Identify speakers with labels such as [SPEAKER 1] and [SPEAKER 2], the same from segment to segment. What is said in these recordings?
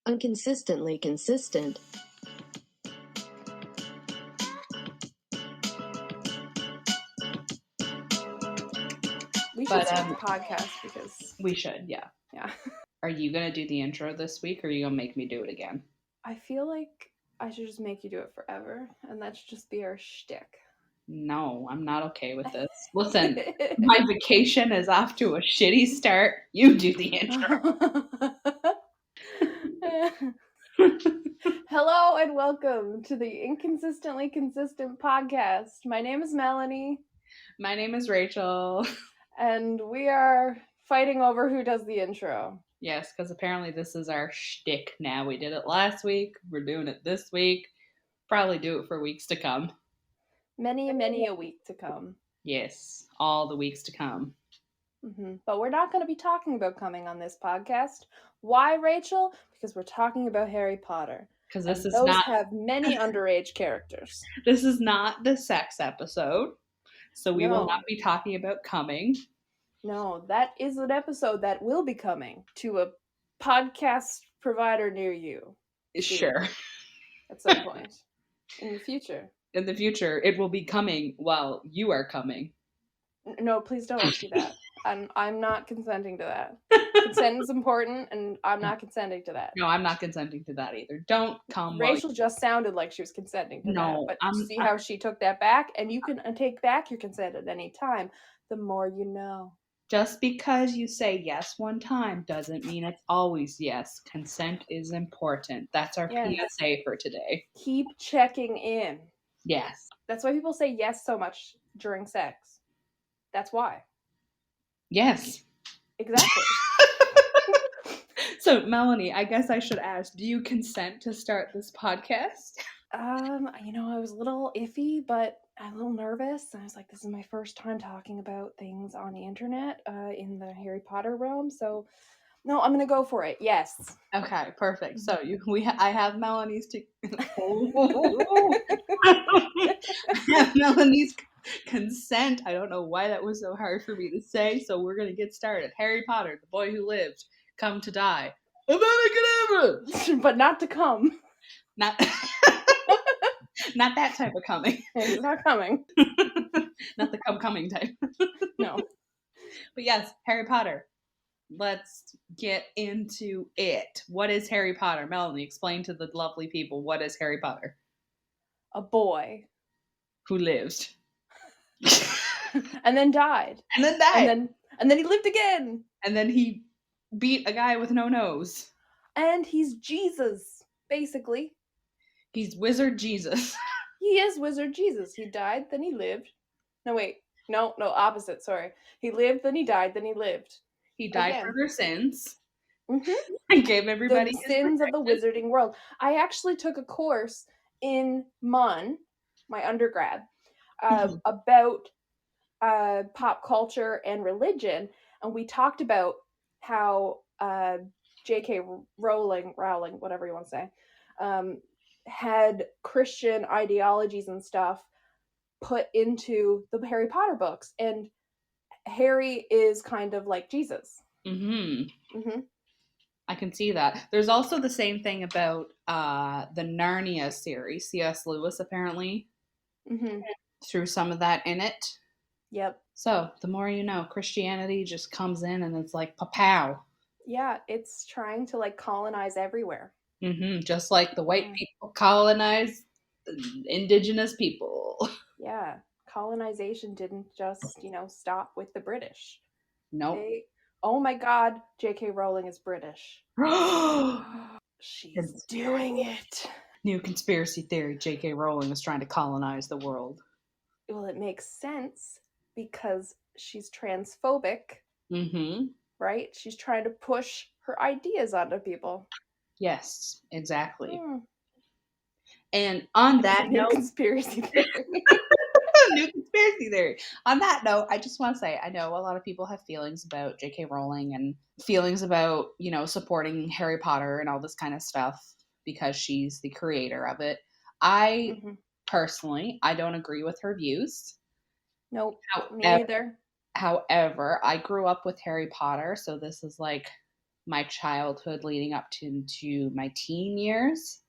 [SPEAKER 1] Unconsistently consistent.
[SPEAKER 2] We should start the podcast because
[SPEAKER 3] we should, yeah. Are you gonna do the intro this week, or are you gonna make me do it again?
[SPEAKER 2] I feel like I should just make you do it forever, and that should just be our shtick.
[SPEAKER 3] No, I'm not okay with this. Listen, my vacation is off to a shitty start. You do the intro.
[SPEAKER 2] Hello and welcome to the Inconsistently Consistent podcast. My name is Melanie.
[SPEAKER 3] My name is Rachel.
[SPEAKER 2] And we are fighting over who does the intro.
[SPEAKER 3] Yes, because apparently this is our shtick now. We did it last week. We're doing it this week. Probably do it for weeks to come.
[SPEAKER 2] Many a week to come.
[SPEAKER 3] Yes, all the weeks to come.
[SPEAKER 2] Mm-hmm. But we're not going to be talking about coming on this podcast. Why, Rachel? Because we're talking about Harry Potter.
[SPEAKER 3] Because this is
[SPEAKER 2] those
[SPEAKER 3] not
[SPEAKER 2] have many underage characters.
[SPEAKER 3] This is not the sex episode, so we will not be talking about coming.
[SPEAKER 2] No, that is an episode that will be coming to a podcast provider near you.
[SPEAKER 3] Sure.
[SPEAKER 2] At some point. In the future.
[SPEAKER 3] In the future, it will be coming while you are coming.
[SPEAKER 2] No, please don't do that. I'm not consenting to that. Consent is important, and I'm not consenting to that.
[SPEAKER 3] No, I'm not consenting to that either. Don't come.
[SPEAKER 2] Rachel just sounded like she was consenting to that. But see how she took that back? And you can take back your consent at any time. The more you know.
[SPEAKER 3] Just because you say yes one time doesn't mean it's always yes. Consent is important. That's our PSA for today.
[SPEAKER 2] Keep checking in.
[SPEAKER 3] Yes.
[SPEAKER 2] That's why people say yes so much during sex. That's why.
[SPEAKER 3] Yes.
[SPEAKER 2] Exactly.
[SPEAKER 3] So, Melanie, I guess I should ask, do you consent to start this podcast?
[SPEAKER 2] I was a little iffy, but I'm a little nervous. I was like, this is my first time talking about things on the internet in the Harry Potter realm. So, no, I'm going to go for it. Yes.
[SPEAKER 3] Okay, perfect. So, I have Melanie's I have Melanie's consent. I don't know why that was so hard for me to say, so we're going to get started. Harry Potter, the boy who lived, come to die.
[SPEAKER 2] But not to come.
[SPEAKER 3] Not that type of coming.
[SPEAKER 2] It's not coming.
[SPEAKER 3] Not the coming type.
[SPEAKER 2] No.
[SPEAKER 3] But yes, Harry Potter. Let's get into it. What is Harry Potter? Melanie, explain to the lovely people, what is Harry Potter?
[SPEAKER 2] A boy.
[SPEAKER 3] Who lived.
[SPEAKER 2] And then died.
[SPEAKER 3] And then died.
[SPEAKER 2] And then he lived again.
[SPEAKER 3] And then he beat a guy with no nose.
[SPEAKER 2] And he's Jesus, basically.
[SPEAKER 3] He's Wizard Jesus.
[SPEAKER 2] He is Wizard Jesus. He died, then he lived. No, wait. No, opposite, sorry. He lived, then he died, then he lived.
[SPEAKER 3] He died for their sins.
[SPEAKER 2] Mm-hmm.
[SPEAKER 3] And gave everybody
[SPEAKER 2] the sins of the wizarding world. I actually took a course in MUN, my undergrad, about pop culture and religion, and we talked about how J.K. Rowling, whatever you want to say, had Christian ideologies and stuff put into the Harry Potter books, and Harry is kind of like Jesus.
[SPEAKER 3] Mm-hmm. Mm-hmm. I can see that. There's also the same thing about the Narnia series. C.S. Lewis apparently threw some of that in it.
[SPEAKER 2] Yep.
[SPEAKER 3] So the more you know, Christianity just comes in and it's like pow.
[SPEAKER 2] Yeah, it's trying to like colonize everywhere.
[SPEAKER 3] Mm-hmm. Just like the white people colonize the indigenous people.
[SPEAKER 2] Yeah, colonization didn't just, stop with the British.
[SPEAKER 3] Nope.
[SPEAKER 2] Oh my God, J.K. Rowling is British. She's doing it.
[SPEAKER 3] New conspiracy theory, J.K. Rowling is trying to colonize the world.
[SPEAKER 2] Well, it makes sense because she's transphobic.
[SPEAKER 3] Mm-hmm.
[SPEAKER 2] Right? She's trying to push her ideas onto people.
[SPEAKER 3] Yes, exactly. And on that note...
[SPEAKER 2] conspiracy theory.
[SPEAKER 3] New conspiracy theory. On that note, I just want to say, I know a lot of people have feelings about J.K. Rowling and feelings about, supporting Harry Potter and all this kind of stuff because she's the creator of it. I personally, I don't agree with her views.
[SPEAKER 2] Nope, me neither.
[SPEAKER 3] However, I grew up with Harry Potter, so this is like my childhood leading up to my teen years.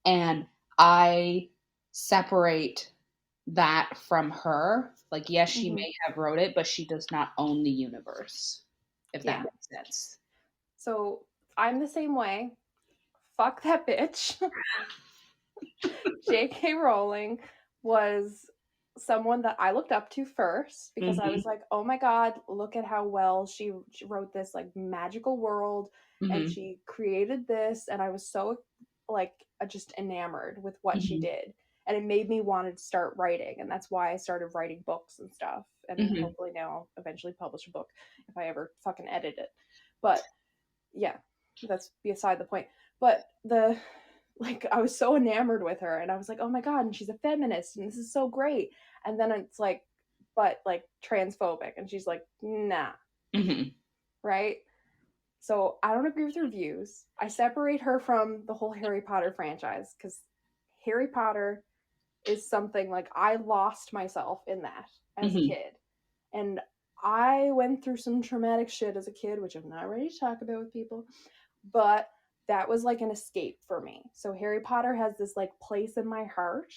[SPEAKER 3] And I separate that from her. Like, yes, she may have wrote it, but she does not own the universe, if that makes sense.
[SPEAKER 2] So I'm the same way. Fuck that bitch. J.K. Rowling was someone that I looked up to first because I was like, oh my god, look at how well she wrote this like magical world and she created this, and I was so like just enamored with what she did, and it made me want to start writing, and that's why I started writing books and stuff, and hopefully now I'll eventually publish a book if I ever fucking edit it. But yeah, that's beside the point. But I was so enamored with her, and I was like, oh my god, and she's a feminist, and this is so great. And then it's like, but like transphobic, and she's like, nah. Right? So I don't agree with her views. I separate her from the whole Harry Potter franchise, because Harry Potter is something like I lost myself in that as a kid. And I went through some traumatic shit as a kid, which I'm not ready to talk about with people, but that was like an escape for me. So Harry Potter has this like place in my heart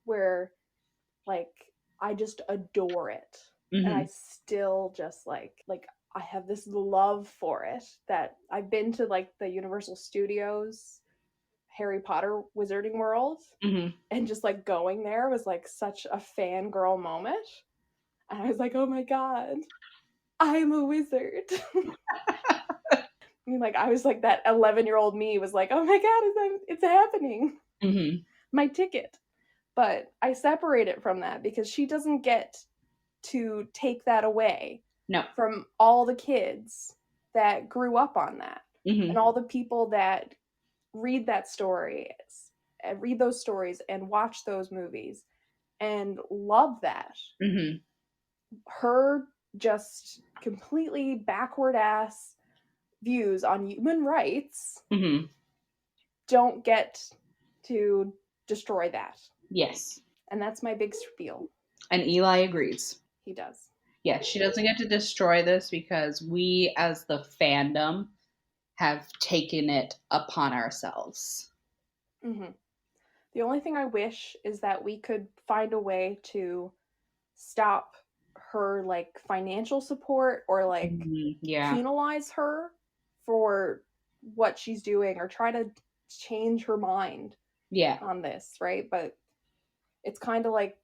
[SPEAKER 2] where like I just adore it. And I still just like I have this love for it that I've been to like the Universal Studios Harry Potter Wizarding World, and just like going there was like such a fangirl moment. And I was like, oh my god, I'm a wizard. I mean, like, I was like, that 11-year-old me was like, oh my god, it's happening. My ticket. But I separate it from that because she doesn't get to take that away from all the kids that grew up on that. And all the people that read that story, read those stories and watch those movies and love that. Her just completely backward ass views on human rights don't get to destroy that.
[SPEAKER 3] Yes.
[SPEAKER 2] And that's my big spiel.
[SPEAKER 3] And Eli agrees.
[SPEAKER 2] He does.
[SPEAKER 3] Yeah, she doesn't get to destroy this because we as the fandom have taken it upon ourselves.
[SPEAKER 2] The only thing I wish is that we could find a way to stop her like financial support or like penalize her for what she's doing or try to change her mind on this, right? But it's kind of like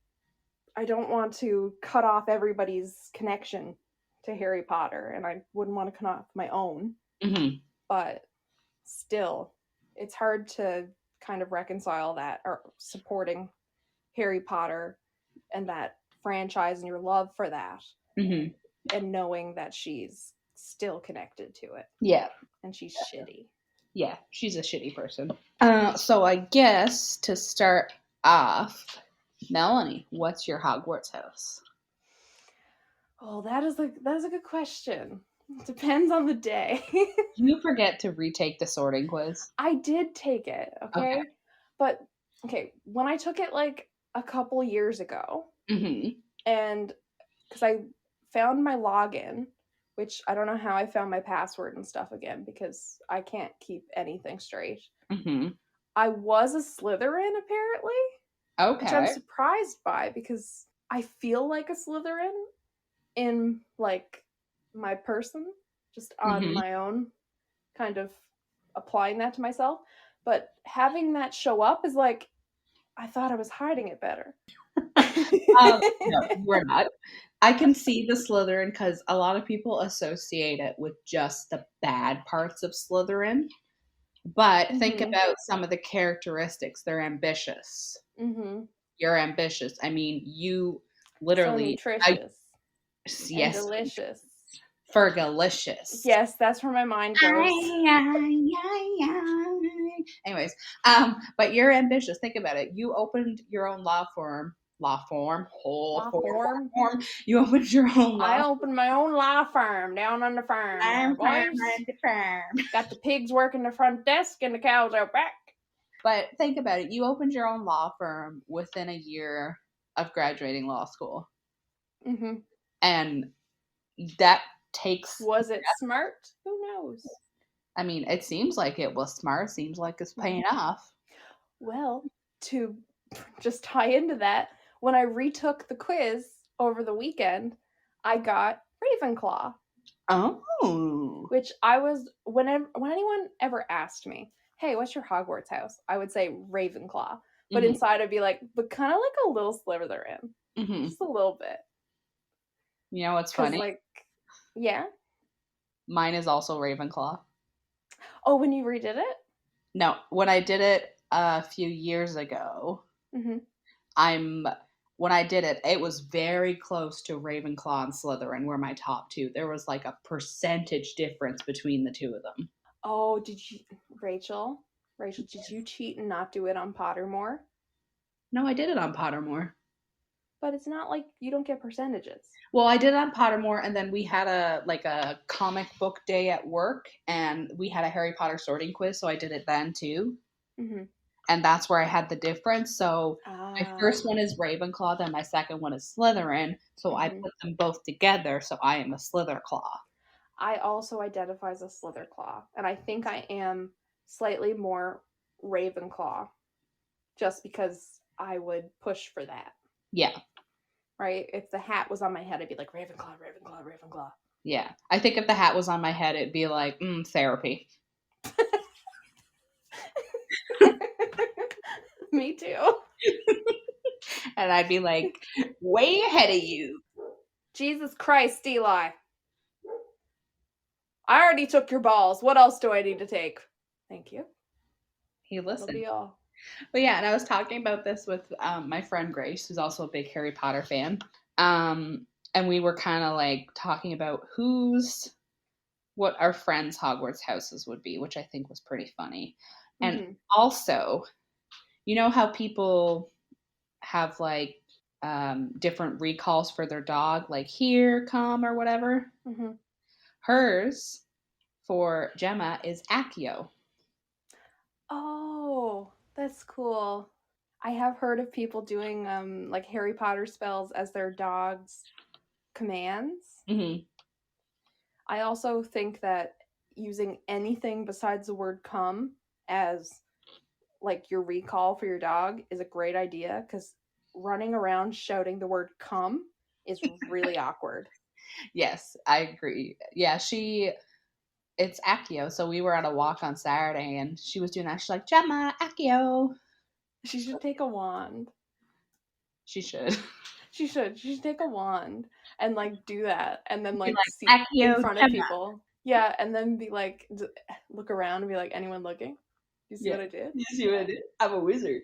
[SPEAKER 2] I don't want to cut off everybody's connection to Harry Potter, and I wouldn't want to cut off my own. But still, it's hard to kind of reconcile that, or supporting Harry Potter and that franchise and your love for that, and knowing that she's still connected to it.
[SPEAKER 3] Yeah.
[SPEAKER 2] And she's shitty.
[SPEAKER 3] Yeah, she's a shitty person. So I guess to start off, Melanie, what's your Hogwarts house?
[SPEAKER 2] Oh, that is a good question. It depends on the day.
[SPEAKER 3] You forget to retake the sorting quiz.
[SPEAKER 2] I did take it, okay? But when I took it like a couple years ago, and because I found my login, which I don't know how I found my password and stuff again because I can't keep anything straight. I was a Slytherin apparently.
[SPEAKER 3] Okay.
[SPEAKER 2] Which I'm surprised by because I feel like a Slytherin in like my person, just on my own, kind of applying that to myself. But having that show up is like, I thought I was hiding it better.
[SPEAKER 3] No, we're not. I can see the Slytherin because a lot of people associate it with just the bad parts of Slytherin. But think about some of the characteristics. They're ambitious. You're ambitious. I mean, you literally...
[SPEAKER 2] So nutritious.
[SPEAKER 3] Yes.
[SPEAKER 2] And delicious.
[SPEAKER 3] Fergalicious.
[SPEAKER 2] Yes, that's where my mind goes.
[SPEAKER 3] Anyways, but you're ambitious. Think about it. You opened your own law firm. You opened your own law.
[SPEAKER 2] I opened my own law firm down on the farm. Got the pigs working the front desk and the cows out back.
[SPEAKER 3] But think about it. You opened your own law firm within a year of graduating law school. And that takes...
[SPEAKER 2] Was it smart? Who knows?
[SPEAKER 3] I mean, it seems like it was smart. Seems like it's paying off.
[SPEAKER 2] Well, to just tie into that, when I retook the quiz over the weekend, I got Ravenclaw,
[SPEAKER 3] Oh.
[SPEAKER 2] which I was when anyone ever asked me, "Hey, what's your Hogwarts house?" I would say Ravenclaw, but
[SPEAKER 3] Mm-hmm.
[SPEAKER 2] inside I'd be like, "But kind of like a little Slytherin,
[SPEAKER 3] Mm-hmm.
[SPEAKER 2] just a little bit."
[SPEAKER 3] You know what's
[SPEAKER 2] Because,
[SPEAKER 3] funny?
[SPEAKER 2] like, yeah.
[SPEAKER 3] Mine is also Ravenclaw.
[SPEAKER 2] Oh, when you redid it?
[SPEAKER 3] No, when I did it a few years ago,
[SPEAKER 2] Mm-hmm.
[SPEAKER 3] when I did it, it was very close to Ravenclaw and Slytherin were my top two. There was like a percentage difference between the two of them.
[SPEAKER 2] Oh, Rachel? Rachel, did you cheat and not do it on Pottermore?
[SPEAKER 3] No, I did it on Pottermore.
[SPEAKER 2] But it's not like you don't get percentages.
[SPEAKER 3] Well, I did it on Pottermore, and then we had a comic book day at work, and we had a Harry Potter sorting quiz, so I did it then too.
[SPEAKER 2] Mm-hmm.
[SPEAKER 3] And that's where I had the difference. So my
[SPEAKER 2] Ah.
[SPEAKER 3] first one is Ravenclaw, then my second one is Slytherin. So I
[SPEAKER 2] Mm-hmm.
[SPEAKER 3] put them both together, so I am a Slitherclaw.
[SPEAKER 2] I also identify as a Slitherclaw, and I think I am slightly more Ravenclaw, just because I would push for that.
[SPEAKER 3] Yeah.
[SPEAKER 2] Right? If the hat was on my head, I'd be like Ravenclaw, Ravenclaw, Ravenclaw.
[SPEAKER 3] Yeah. I think if the hat was on my head, it'd be like, therapy.
[SPEAKER 2] Me too.
[SPEAKER 3] And I'd be like, way ahead of you.
[SPEAKER 2] Jesus Christ, Eli. I already took your balls. What else do I need to take? Thank you.
[SPEAKER 3] He listened.
[SPEAKER 2] That'll be all.
[SPEAKER 3] But yeah, and I was talking about this with my friend Grace, who's also a big Harry Potter fan. And we were kind of like talking about what our friends' Hogwarts houses would be, which I think was pretty funny.
[SPEAKER 2] Mm-hmm.
[SPEAKER 3] And also, you know how people have like different recalls for their dog, like here, come, or whatever?
[SPEAKER 2] Mm-hmm.
[SPEAKER 3] Hers for Gemma is Accio.
[SPEAKER 2] Oh, that's cool. I have heard of people doing like Harry Potter spells as their dog's commands.
[SPEAKER 3] Mm-hmm.
[SPEAKER 2] I also think that using anything besides the word come as like your recall for your dog is a great idea because running around shouting the word come is really awkward.
[SPEAKER 3] Yes, I agree. Yeah, it's Accio. So we were on a walk on Saturday and she was doing that. She's like, Gemma, Accio.
[SPEAKER 2] She should take a wand.
[SPEAKER 3] She should.
[SPEAKER 2] She should take a wand and like do that and then like see
[SPEAKER 3] Accio,
[SPEAKER 2] in front
[SPEAKER 3] Gemma.
[SPEAKER 2] of people. Yeah, and then be like look around and be like, anyone looking? You see what I did?
[SPEAKER 3] You see what I did? I'm a wizard.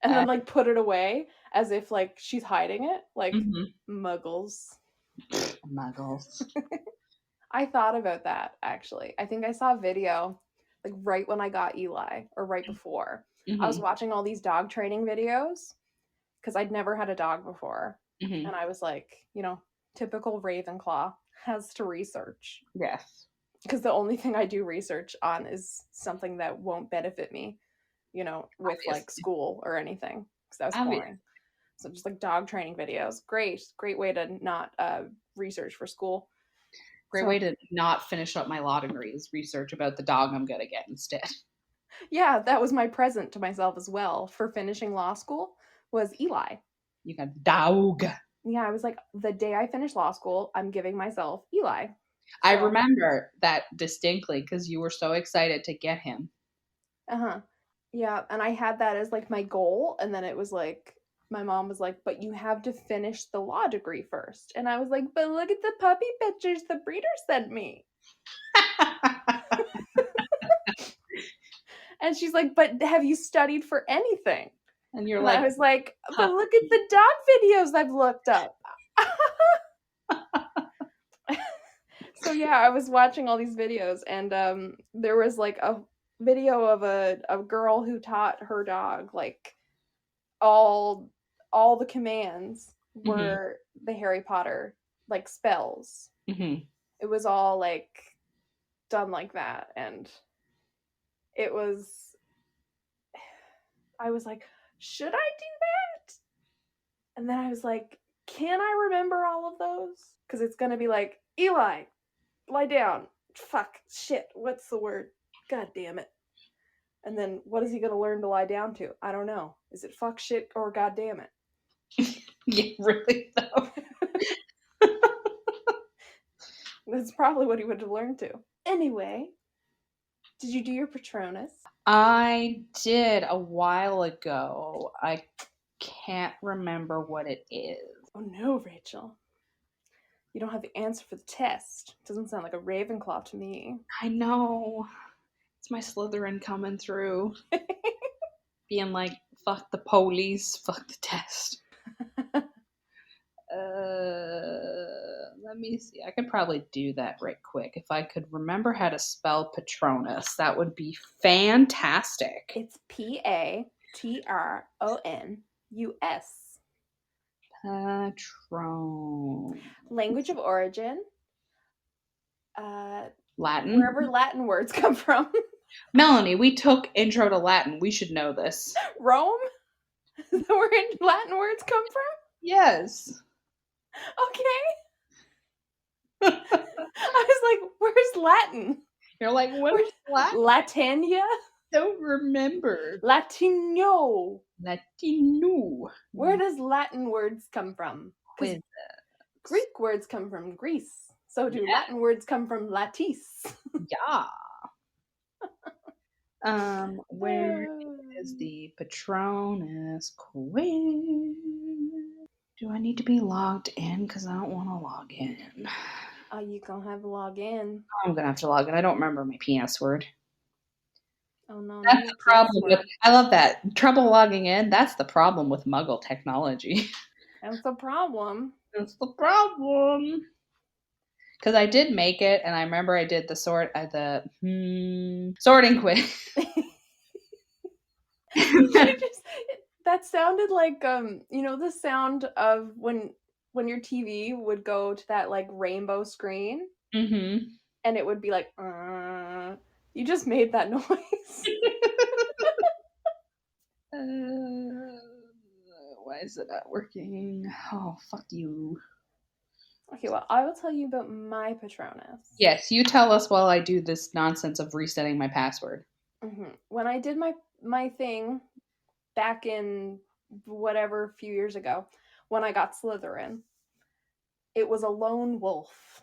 [SPEAKER 2] And then like put it away as if like she's hiding it, like muggles.
[SPEAKER 3] Muggles.
[SPEAKER 2] I thought about that actually. I think I saw a video like right when I got Eli or right before. I was watching all these dog training videos because I'd never had a dog before. And I was like, typical Ravenclaw has to research.
[SPEAKER 3] Yes.
[SPEAKER 2] Because the only thing I do research on is something that won't benefit me, with
[SPEAKER 3] Obviously.
[SPEAKER 2] like school or anything. Because that was boring. So just like dog training videos. Great way to not research for school.
[SPEAKER 3] Great way to not finish up my law degree is research about the dog I'm going to get instead.
[SPEAKER 2] Yeah, that was my present to myself as well for finishing law school was Eli.
[SPEAKER 3] You got dog.
[SPEAKER 2] Yeah, I was like, the day I finish law school, I'm giving myself Eli. So,
[SPEAKER 3] I remember that distinctly because you were so excited to get him.
[SPEAKER 2] Uh-huh. Yeah, and I had that as like my goal, and then it was like, my mom was like, but you have to finish the law degree first. And I was like, but look at the puppy pictures the breeder sent me. And she's like, but have you studied for anything?
[SPEAKER 3] And you're like,
[SPEAKER 2] I was like, but look at the dog videos I've looked up. So yeah, I was watching all these videos, and there was like a video of a girl who taught her dog like all the commands were the Harry Potter like spells. It was all like done like that, and I was like, should I do that? And then I was like, can I remember all of those? Because it's gonna be like, Eli, lie down. Fuck, shit, what's the word? God damn it. And then what is he going to learn to lie down to? I don't know. Is it fuck, shit, or god damn it?
[SPEAKER 3] Yeah, really though.
[SPEAKER 2] That's probably what he would have learned to. Anyway, did you do your Patronus?
[SPEAKER 3] I did a while ago. I can't remember what it is.
[SPEAKER 2] Oh no, Rachel. You don't have the answer for the test. Doesn't sound like a Ravenclaw to me.
[SPEAKER 3] I know. It's my Slytherin coming through. Being like, fuck the police, fuck the test. Let me see. I could probably do that right quick. If I could remember how to spell Patronus, that would be fantastic.
[SPEAKER 2] It's Patronus.
[SPEAKER 3] Patron.
[SPEAKER 2] Language of origin.
[SPEAKER 3] Latin.
[SPEAKER 2] Wherever Latin words come from.
[SPEAKER 3] Melanie, we took Intro to Latin. We should know this.
[SPEAKER 2] Rome? Is that where Latin words come from?
[SPEAKER 3] Yes.
[SPEAKER 2] Okay. I was like, where's Latin?
[SPEAKER 3] You're like, what is Latin?
[SPEAKER 2] Latania?
[SPEAKER 3] Don't remember.
[SPEAKER 2] Latino.
[SPEAKER 3] Latino.
[SPEAKER 2] Where does Latin words come from?
[SPEAKER 3] With
[SPEAKER 2] Greek words come from Greece. So do Latin words come from Latisse.
[SPEAKER 3] Yeah. Where is the Patronus quiz? Do I need to be logged in? Because I don't want to log in.
[SPEAKER 2] You gonna have to log in.
[SPEAKER 3] I'm gonna have to log in. I don't remember my password.
[SPEAKER 2] Oh no,
[SPEAKER 3] that's the problem with. I love that trouble logging in. That's the problem with Muggle technology.
[SPEAKER 2] That's the problem.
[SPEAKER 3] That's the problem. Because I did make it, and I remember I did the sorting quiz.
[SPEAKER 2] That sounded like the sound of when your TV would go to that like rainbow screen,
[SPEAKER 3] and
[SPEAKER 2] it would be like, you just made that noise.
[SPEAKER 3] Why is it not working? Oh, fuck you.
[SPEAKER 2] Okay, well, I will tell you about my Patronus.
[SPEAKER 3] Yes, you tell us while I do this nonsense of resetting my password.
[SPEAKER 2] Mm-hmm. When I did my thing back in whatever a few years ago, when I got Slytherin, it was a lone wolf.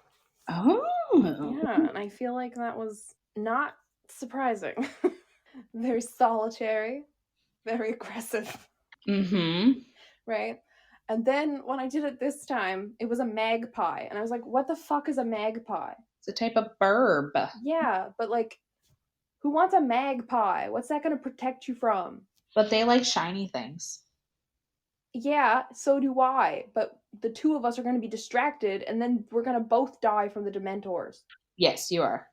[SPEAKER 3] Oh.
[SPEAKER 2] Yeah, and I feel like that was not surprising. Very solitary, very aggressive.
[SPEAKER 3] Mm-hmm.
[SPEAKER 2] Right? And then when I did it this time, it was a magpie. And I was like, what the fuck is a magpie?
[SPEAKER 3] It's a type of bird.
[SPEAKER 2] Yeah, but like, who wants a magpie? What's that going to protect you from?
[SPEAKER 3] But they like shiny things.
[SPEAKER 2] Yeah, so do I. But the two of us are going to be distracted, and then we're going to both die from the Dementors.
[SPEAKER 3] Yes, you are.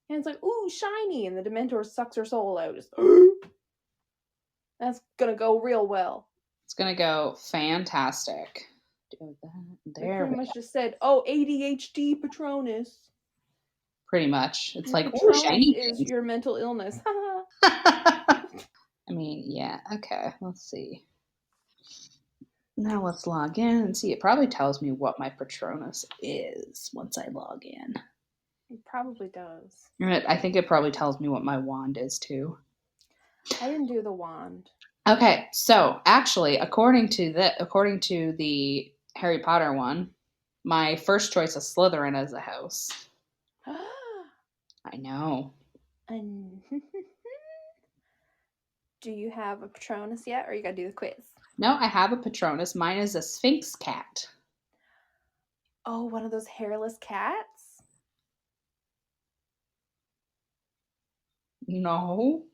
[SPEAKER 2] And it's like, ooh, shiny. And the Dementor sucks her soul out. Just, that's going to go real well.
[SPEAKER 3] It's going to go fantastic.
[SPEAKER 2] There pretty much just said, oh, ADHD Patronus.
[SPEAKER 3] Pretty much. It's
[SPEAKER 2] your
[SPEAKER 3] like,
[SPEAKER 2] Patronus
[SPEAKER 3] shiny
[SPEAKER 2] is
[SPEAKER 3] things.
[SPEAKER 2] your mental illness.
[SPEAKER 3] I mean, yeah. Okay, let's see. Now let's log in and see. It probably tells me what my Patronus is once I log in.
[SPEAKER 2] It probably does.
[SPEAKER 3] I think it probably tells me what my wand is too.
[SPEAKER 2] I didn't do the wand.
[SPEAKER 3] Okay, so actually, according to the Harry Potter one, my first choice is Slytherin as a house. I know.
[SPEAKER 2] Do you have a Patronus yet, or you gotta do the quiz?
[SPEAKER 3] No, I have a Patronus. Mine is a Sphinx cat.
[SPEAKER 2] Oh, one of those hairless cats?
[SPEAKER 3] No.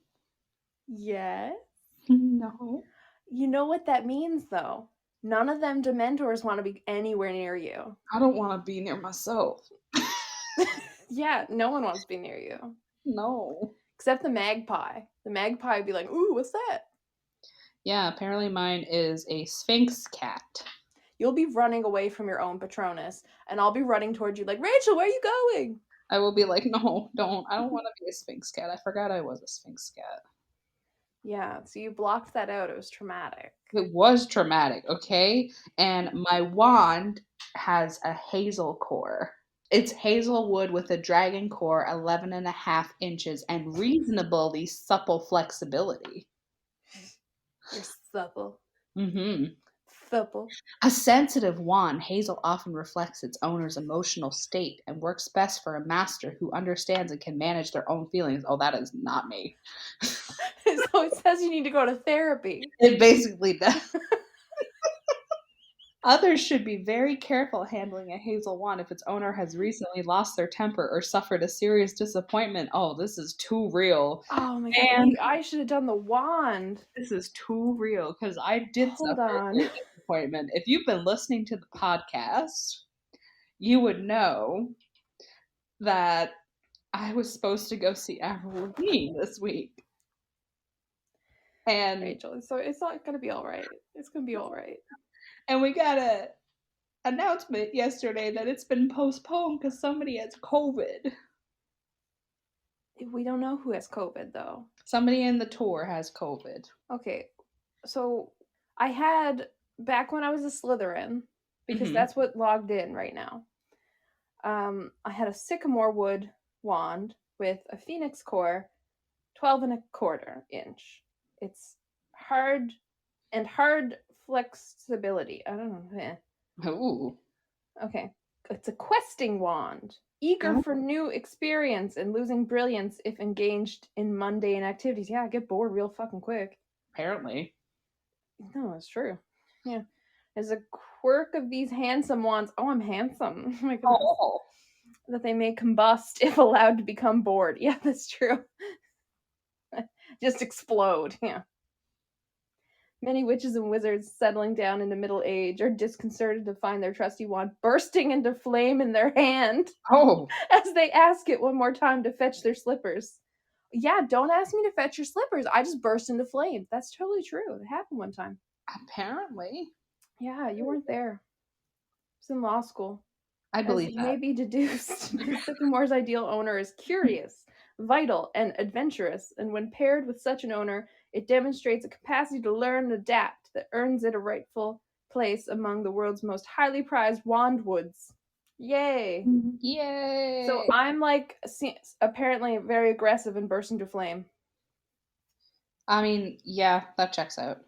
[SPEAKER 2] Yes.
[SPEAKER 3] No.
[SPEAKER 2] You know what that means, though? None of them Dementors want to be anywhere near you.
[SPEAKER 3] I don't want to be near myself.
[SPEAKER 2] Yeah, no one wants to be near you.
[SPEAKER 3] No.
[SPEAKER 2] Except the magpie. The magpie would be like, ooh, what's that?
[SPEAKER 3] Yeah, apparently mine is a Sphinx cat.
[SPEAKER 2] You'll be running away from your own Patronus, and I'll be running towards you like, Rachel, where are you going?
[SPEAKER 3] I will be like, no, don't. I don't want to be a Sphinx cat. I forgot I was a Sphinx cat.
[SPEAKER 2] Yeah, so you blocked that out. It was traumatic.
[SPEAKER 3] It was traumatic, okay? And my wand has a hazel core. It's hazelwood with a dragon core 11.5 inches and reasonably supple flexibility.
[SPEAKER 2] You're supple.
[SPEAKER 3] Mm-hmm.
[SPEAKER 2] Supple.
[SPEAKER 3] A sensitive wand, hazel often reflects its owner's emotional state and works best for a master who understands and can manage their own feelings. Oh, that is not me.
[SPEAKER 2] So it says you need to go to therapy.
[SPEAKER 3] It basically does. Others should be very careful handling a hazel wand if its owner has recently lost their temper or suffered a serious disappointment. Oh, this is too real.
[SPEAKER 2] Oh my god,
[SPEAKER 3] And
[SPEAKER 2] I should have done the wand.
[SPEAKER 3] this is too real because I did
[SPEAKER 2] Hold
[SPEAKER 3] suffer a
[SPEAKER 2] on.
[SPEAKER 3] great disappointment. If you've been listening to the podcast, you would know that I was supposed to go see Avril Lavigne this week. And
[SPEAKER 2] Rachel, so it's not gonna be all right. It's gonna be all right.
[SPEAKER 3] And we got a announcement yesterday that it's been postponed because somebody has COVID.
[SPEAKER 2] We don't know who has COVID though.
[SPEAKER 3] Somebody in the tour has COVID.
[SPEAKER 2] Okay, so I had back when I was a Slytherin, because that's what logged in right now. I had a sycamore wood wand with a phoenix core, 12.25 inch. It's hard flexibility. I don't know.
[SPEAKER 3] Ooh.
[SPEAKER 2] Okay. It's a questing wand, eager for new experience and losing brilliance if engaged in mundane activities. Yeah, I get bored real fucking quick.
[SPEAKER 3] Apparently.
[SPEAKER 2] No, it's true. Yeah. There's a quirk of these handsome wands. Oh, I'm handsome. Oh my goodness.
[SPEAKER 3] Oh.
[SPEAKER 2] That they may combust if allowed to become bored. Yeah, that's true. Just explode. Yeah. Many witches and wizards settling down into middle age are disconcerted to find their trusty wand bursting into flame in their hand as they ask it one more time to fetch their slippers. Yeah, don't ask me to fetch your slippers. I just burst into flame. That's totally true. It happened one time.
[SPEAKER 3] Apparently.
[SPEAKER 2] Yeah, you weren't there. It was in law school.
[SPEAKER 3] I believe that.
[SPEAKER 2] May be deduced, the sycamore's ideal owner is curious, vital, and adventurous, and when paired with such an owner, it demonstrates a capacity to learn and adapt that earns it a rightful place among the world's most highly prized wandwoods. Yay!
[SPEAKER 3] Yay!
[SPEAKER 2] So I'm like apparently very aggressive and burst into flame.
[SPEAKER 3] I mean, yeah, that checks out.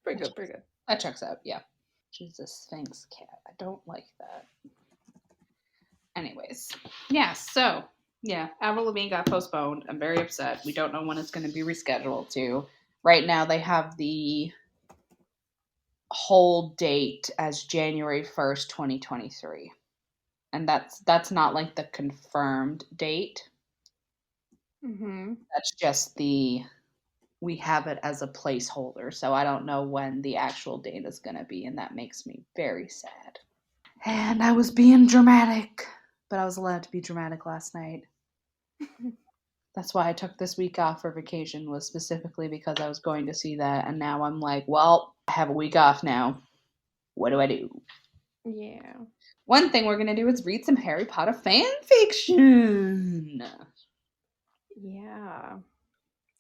[SPEAKER 2] Pretty good, pretty good.
[SPEAKER 3] That checks out, yeah. She's a Sphinx cat. I don't like that. Anyways, yeah, so, yeah, Avril Lavigne got postponed. I'm very upset. We don't know when it's going to be rescheduled to. Right now, they have the whole date as January 1st, 2023. And that's not like the confirmed date.
[SPEAKER 2] Mm-hmm.
[SPEAKER 3] That's just we have it as a placeholder. So I don't know when the actual date is going to be. And that makes me very sad. And I was being dramatic. But I was allowed to be dramatic last night. That's why I took this week off for vacation, was specifically because I was going to see that. And now I'm like, well, I have a week off now. What do I do?
[SPEAKER 2] Yeah.
[SPEAKER 3] One thing we're going to do is read some Harry Potter fan fiction.
[SPEAKER 2] Yeah.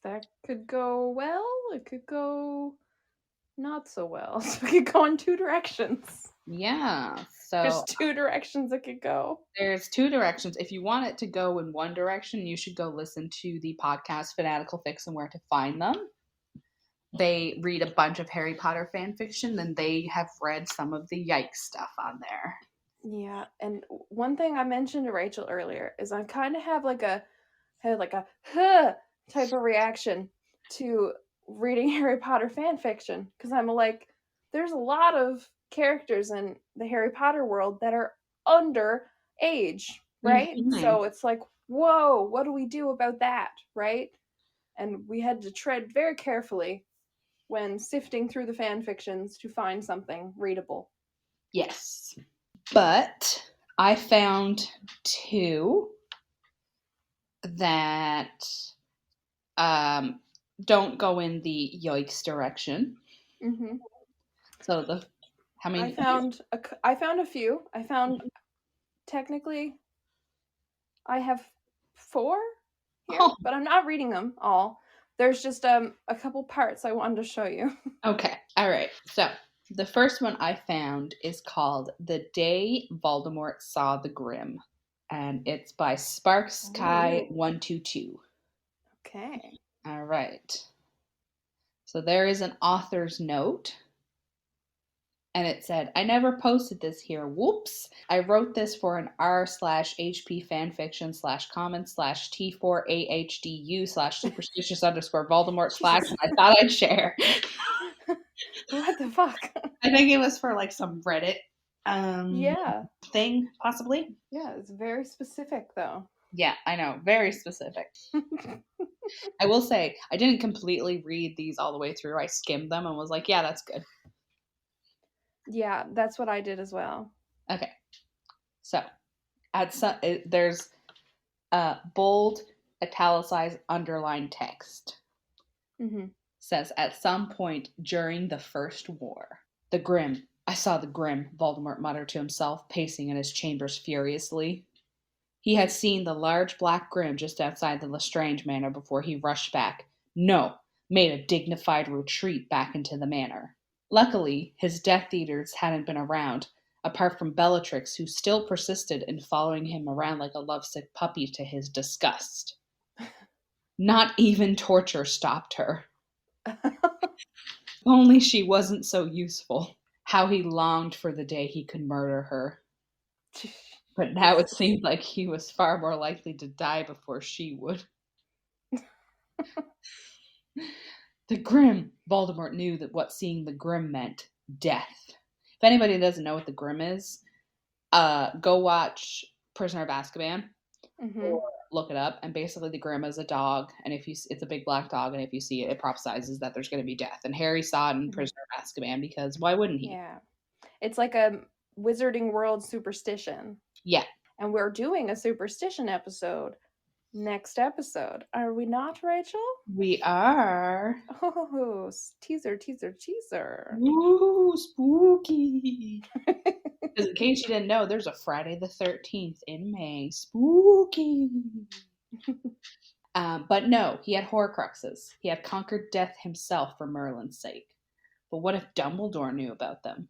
[SPEAKER 2] That could go well. It could go not so well. So it could go in two directions.
[SPEAKER 3] Yeah. So
[SPEAKER 2] there's two directions it could go.
[SPEAKER 3] There's two directions. If you want it to go in one direction, you should go listen to the podcast Fanatical Fix and Where to Find Them. They read a bunch of Harry Potter fan fiction, and they have read some of the yikes stuff on there.
[SPEAKER 2] Yeah, and one thing I mentioned to Rachel earlier is I kind of have like a huh type of reaction to reading Harry Potter fan fiction, because I'm like, there's a lot of characters in the Harry Potter world that are under age, right?
[SPEAKER 3] Mm-hmm.
[SPEAKER 2] So it's like, whoa, what do we do about that, right? And we had to tread very carefully when sifting through the fan fictions to find something readable.
[SPEAKER 3] Yes. But I found two that don't go in the yikes direction.
[SPEAKER 2] Mm-hmm.
[SPEAKER 3] So how many?
[SPEAKER 2] I found a few. I found technically I have 4 here, but I'm not reading them all. There's just a couple parts I wanted to show you.
[SPEAKER 3] Okay. All right. So The first one I found is called The Day Voldemort Saw the Grim, and it's by Spark Sky 122.
[SPEAKER 2] Okay.
[SPEAKER 3] All right. So there is an author's note, and it said, I never posted this here. Whoops. I wrote this for an r/hp fanfiction /comment /t4ahdu /superstitious _Voldemort /
[SPEAKER 2] Jesus.
[SPEAKER 3] and I thought I'd share.
[SPEAKER 2] What the fuck?
[SPEAKER 3] I think it was for like some Reddit
[SPEAKER 2] Yeah.
[SPEAKER 3] thing, possibly.
[SPEAKER 2] Yeah, it's very specific though.
[SPEAKER 3] Yeah, I know. Very specific. I will say, I didn't completely read these all the way through. I skimmed them and was like, yeah, that's good.
[SPEAKER 2] Yeah, that's what I did as well.
[SPEAKER 3] Okay. So, there's bold, italicized, underlined text.
[SPEAKER 2] Mm-hmm.
[SPEAKER 3] Says, at some point during the First War. The Grim. I saw the Grim, Voldemort muttered to himself, pacing in his chambers furiously. He had seen the large black Grim just outside the Lestrange Manor before he rushed back. No, made a dignified retreat back into the manor. Luckily, his Death Eaters hadn't been around, apart from Bellatrix, who still persisted in following him around like a lovesick puppy to his disgust. Not even torture stopped her. Only she wasn't so useful. How he longed for the day he could murder her. But now it seemed like he was far more likely to die before she would. The Grim. Voldemort knew that what seeing the Grim meant. Death. If anybody doesn't know what the Grim is, go watch Prisoner of Azkaban.
[SPEAKER 2] Mm-hmm.
[SPEAKER 3] Or look it up. And basically the Grim is a dog. And it's a big black dog. And if you see it, it prophesizes that there's going to be death. And Harry saw it in Prisoner of Azkaban because why wouldn't he?
[SPEAKER 2] Yeah. It's like a Wizarding World superstition.
[SPEAKER 3] Yeah.
[SPEAKER 2] And we're doing a superstition episode next episode. Are we not, Rachel?
[SPEAKER 3] We are.
[SPEAKER 2] Oh, teaser, teaser, teaser.
[SPEAKER 3] Ooh, spooky. Because in case you didn't know, there's a Friday the 13th in May. Spooky. But no, he had Horcruxes. He had conquered death himself for Merlin's sake. But what if Dumbledore knew about them?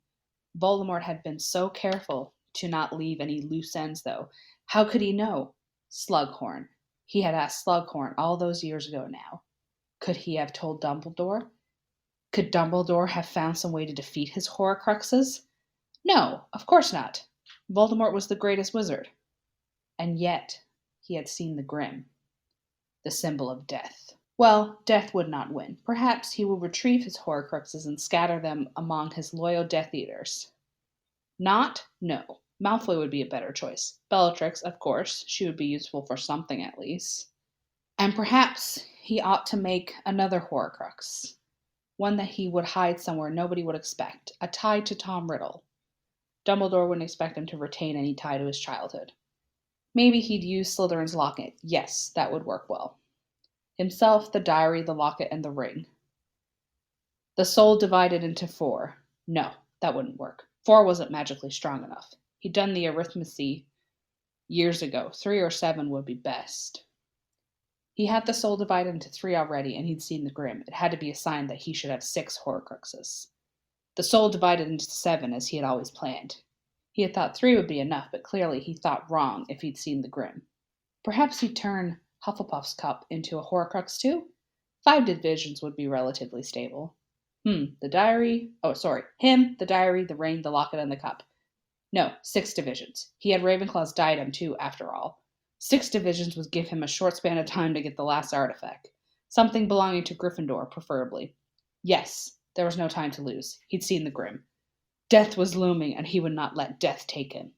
[SPEAKER 3] Voldemort had been so careful to not leave any loose ends, though. How could he know? Slughorn. He had asked Slughorn all those years ago now. Could he have told Dumbledore? Could Dumbledore have found some way to defeat his Horcruxes? No, of course not. Voldemort was the greatest wizard. And yet, he had seen the Grim, the symbol of death. Well, death would not win. Perhaps he will retrieve his Horcruxes and scatter them among his loyal Death Eaters. Not? No. Malfoy would be a better choice. Bellatrix, of course. She would be useful for something at least. And perhaps he ought to make another Horcrux. One that he would hide somewhere nobody would expect. A tie to Tom Riddle. Dumbledore wouldn't expect him to retain any tie to his childhood. Maybe he'd use Slytherin's locket. Yes, that would work well. Himself, the diary, the locket, and the ring. The soul divided into 4. No, that wouldn't work. 4 wasn't magically strong enough. He'd done the arithmetic years ago. 3 or 7 would be best. He had the soul divided into 3 already, and he'd seen the Grim. It had to be a sign that he should have 6 Horcruxes. The soul divided into 7, as he had always planned. He had thought 3 would be enough, but clearly he thought wrong if he'd seen the Grim. Perhaps he'd turn Hufflepuff's cup into a Horcrux too? 5 divisions would be relatively stable. The diary... Him, the diary, the ring, the locket, and the cup. No, 6 divisions. He had Ravenclaw's diadem too, after all. 6 divisions would give him a short span of time to get the last artifact. Something belonging to Gryffindor, preferably. Yes, there was no time to lose. He'd seen the Grim. Death was looming, and he would not let death take him.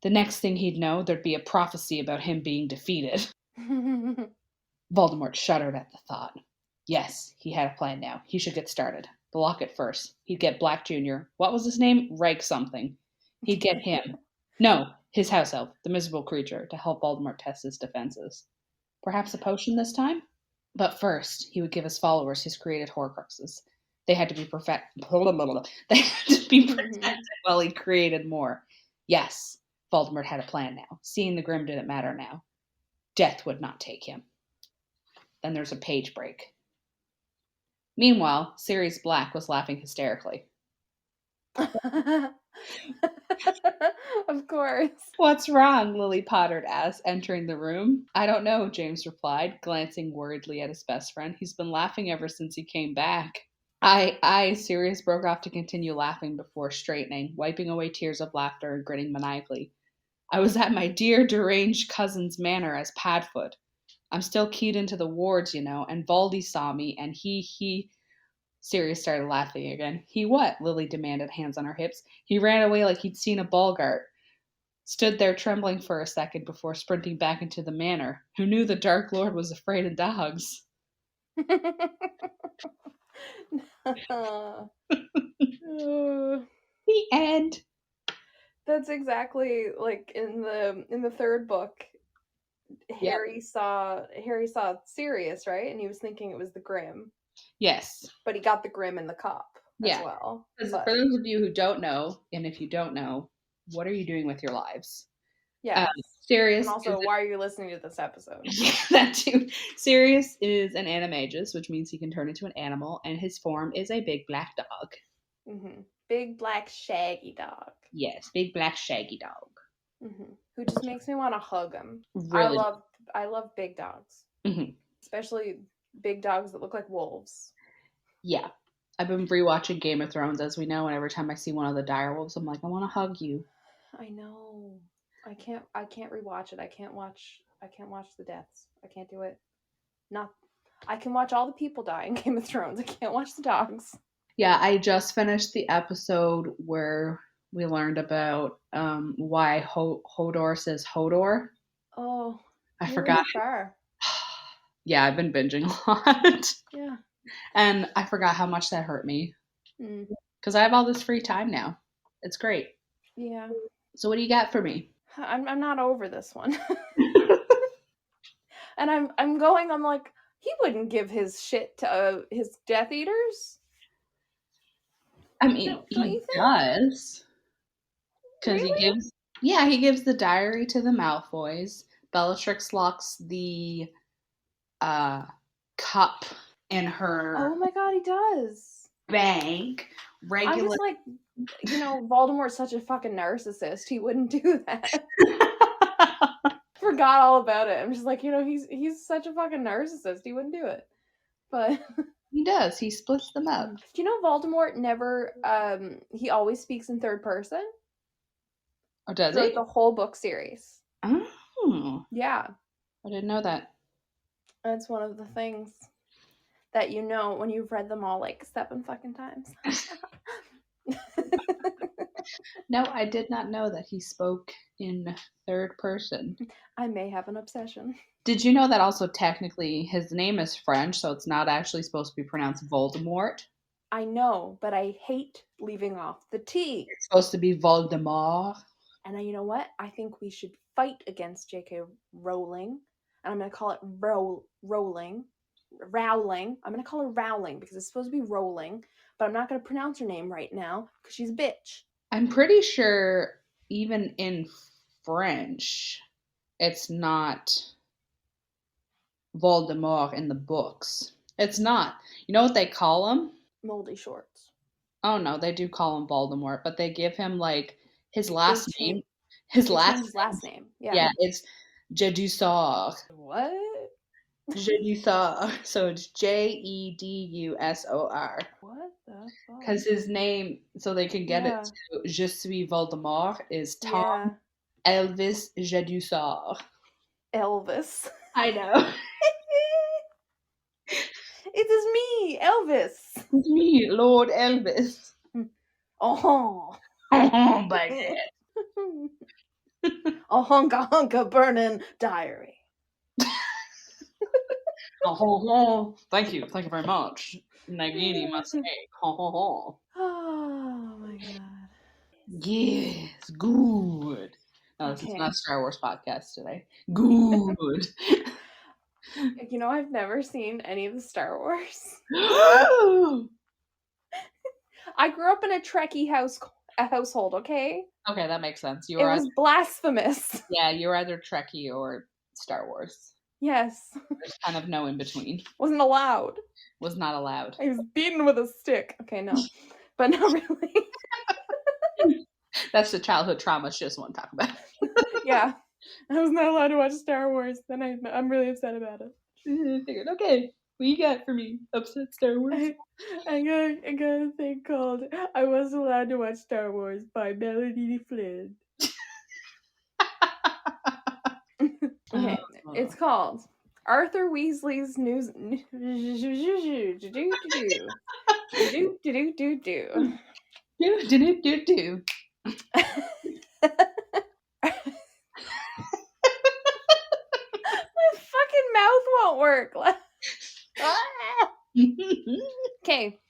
[SPEAKER 3] The next thing he'd know, there'd be a prophecy about him being defeated. Voldemort shuddered at the thought. Yes, he had a plan now. He should get started. The locket first. He'd get Black Jr. What was his name? Reich something. He'd get him. No, his house elf, the miserable creature, to help Voldemort test his defenses. Perhaps a potion this time? But first, he would give his followers his created Horcruxes. They had to be protected while he created more. Yes, Voldemort had a plan now. Seeing the Grim didn't matter now. Death would not take him. Then there's a page break. Meanwhile, Sirius Black was laughing hysterically.
[SPEAKER 2] Of course.
[SPEAKER 3] What's wrong? Lily Potter asked, entering the room. I don't know, James replied, glancing worriedly at his best friend. He's been laughing ever since he came back. Sirius broke off to continue laughing before straightening, wiping away tears of laughter and grinning maniacally. I was at my dear deranged cousin's manor as Padfoot. I'm still keyed into the wards, and Valdy saw me, and he. Sirius started laughing again. He what? Lily demanded, hands on her hips. He ran away like he'd seen a Bulgart. Stood there trembling for a second before sprinting back into the manor. Who knew the Dark Lord was afraid of dogs? The end.
[SPEAKER 2] That's exactly like in the third book.
[SPEAKER 3] Yep.
[SPEAKER 2] Harry saw Sirius, right? And he was thinking it was the Grim.
[SPEAKER 3] Yes.
[SPEAKER 2] But he got the Grim in the cup as well.
[SPEAKER 3] For those of you who don't know, and if you don't know, what are you doing with your lives?
[SPEAKER 2] Yeah.
[SPEAKER 3] Sirius.
[SPEAKER 2] And also, why are you listening to this episode?
[SPEAKER 3] Yeah, that too. Sirius is an animagus, which means he can turn into an animal, and his form is a big black dog.
[SPEAKER 2] Mm-hmm. Big black shaggy dog.
[SPEAKER 3] Yes, big black shaggy dog.
[SPEAKER 2] Mm-hmm. Who just makes me want to hug him.
[SPEAKER 3] Really?
[SPEAKER 2] I love big dogs.
[SPEAKER 3] Mm-hmm.
[SPEAKER 2] Especially big dogs that look like wolves.
[SPEAKER 3] Yeah. I've been rewatching Game of Thrones, as we know, and every time I see one of the direwolves, I'm like, I want to hug you.
[SPEAKER 2] I know. I can't rewatch it. I can't watch the deaths. I can't do it. I can watch all the people die in Game of Thrones. I can't watch the dogs.
[SPEAKER 3] Yeah, I just finished the episode where we learned about why Hodor says Hodor.
[SPEAKER 2] Oh,
[SPEAKER 3] I forgot.
[SPEAKER 2] Really
[SPEAKER 3] Yeah, I've been binging a lot.
[SPEAKER 2] Yeah.
[SPEAKER 3] And I forgot how much that hurt me. Because I have all this free time now. It's great.
[SPEAKER 2] Yeah.
[SPEAKER 3] So what do you got for me?
[SPEAKER 2] I'm not over this one. And I'm like, he wouldn't give his shit to his Death Eaters.
[SPEAKER 3] I mean, he does. Because
[SPEAKER 2] really?
[SPEAKER 3] he gives the diary to the Malfoys. Bellatrix locks the cup in her.
[SPEAKER 2] Oh my god, he does.
[SPEAKER 3] Bank.
[SPEAKER 2] I'm just like, Voldemort's such a fucking narcissist. He wouldn't do that. Forgot all about it. I'm just like, he's such a fucking narcissist. He wouldn't do it. But
[SPEAKER 3] he does. He splits them up.
[SPEAKER 2] Do you know Voldemort never he always speaks in third person?
[SPEAKER 3] Oh, does he?
[SPEAKER 2] The whole book series.
[SPEAKER 3] Oh.
[SPEAKER 2] Yeah.
[SPEAKER 3] I didn't know that.
[SPEAKER 2] That's one of the things that when you've read them all like 7 fucking times.
[SPEAKER 3] No, I did not know that he spoke in third person.
[SPEAKER 2] I may have an obsession.
[SPEAKER 3] Did you know that also technically his name is French, so it's not actually supposed to be pronounced Voldemort?
[SPEAKER 2] I know, but I hate leaving off the T.
[SPEAKER 3] It's supposed to be Voldemort.
[SPEAKER 2] And you know what? I think we should fight against J.K. Rowling. And I'm going to call it Rowling. Rowling. I'm going to call her Rowling because it's supposed to be Rowling. But I'm not going to pronounce her name right now because she's a bitch.
[SPEAKER 3] I'm pretty sure even in French, it's not Voldemort in the books. It's not. You know what they call him?
[SPEAKER 2] Moldy Shorts.
[SPEAKER 3] Oh no, they do call him Voldemort, but they give him like his last name. His last
[SPEAKER 2] name.
[SPEAKER 3] Yeah, it's Jedusor.
[SPEAKER 2] What?
[SPEAKER 3] Jedusor. So it's Jedusor.
[SPEAKER 2] What the fuck?
[SPEAKER 3] Because his name, so they can get it to Je suis Voldemort, is Tom Elvis Jedusor.
[SPEAKER 2] Elvis.
[SPEAKER 3] I know.
[SPEAKER 2] It is me, Elvis.
[SPEAKER 3] It's me, Lord Elvis.
[SPEAKER 2] Oh.
[SPEAKER 3] Oh, my God.
[SPEAKER 2] A hunka burning diary.
[SPEAKER 3] Oh, thank you very much. Nagini mistake.
[SPEAKER 2] Oh my god.
[SPEAKER 3] Yes, good. No, this is not a Star Wars podcast today. Good.
[SPEAKER 2] I've never seen any of the Star Wars. I grew up in a Trekkie household, okay?
[SPEAKER 3] Okay, that makes sense.
[SPEAKER 2] It was blasphemous.
[SPEAKER 3] Yeah, you're either Trekkie or Star Wars.
[SPEAKER 2] Yes.
[SPEAKER 3] There's kind of no in between.
[SPEAKER 2] Wasn't allowed.
[SPEAKER 3] Was not allowed.
[SPEAKER 2] I was beaten with a stick. Okay, no. but not really.
[SPEAKER 3] That's the childhood trauma she doesn't want to talk about.
[SPEAKER 2] Yeah. I was not allowed to watch Star Wars. Then I'm really upset about it.
[SPEAKER 3] I figured, okay, what you got for me? Upset Star Wars?
[SPEAKER 2] I got a thing called I Wasn't Allowed to Watch Star Wars by Melanie Flynn. Okay, it's called Arthur Weasley's News.
[SPEAKER 3] Do.
[SPEAKER 2] My fucking mouth won't work. Okay,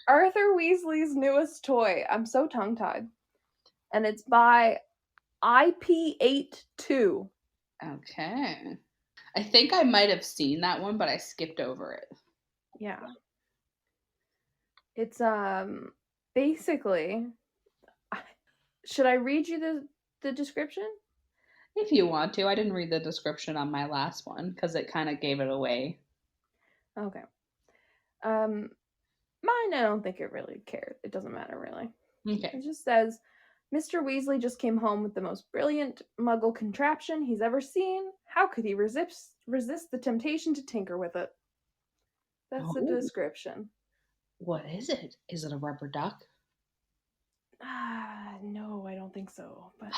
[SPEAKER 2] Arthur Weasley's newest toy. I'm so tongue-tied. And it's by IP82.
[SPEAKER 3] Okay. I think I might have seen that one, but I skipped over it.
[SPEAKER 2] Yeah. It's basically, should I read you the description?
[SPEAKER 3] If you want to. I didn't read the description on my last one because it kind of gave it away.
[SPEAKER 2] Okay. Mine, I don't think it really cares. It doesn't matter, really.
[SPEAKER 3] Okay.
[SPEAKER 2] It just says, Mr. Weasley just came home with the most brilliant muggle contraption he's ever seen. How could he resist the temptation to tinker with it? That's the description.
[SPEAKER 3] What is it? Is it a rubber duck?
[SPEAKER 2] No, I don't think so. But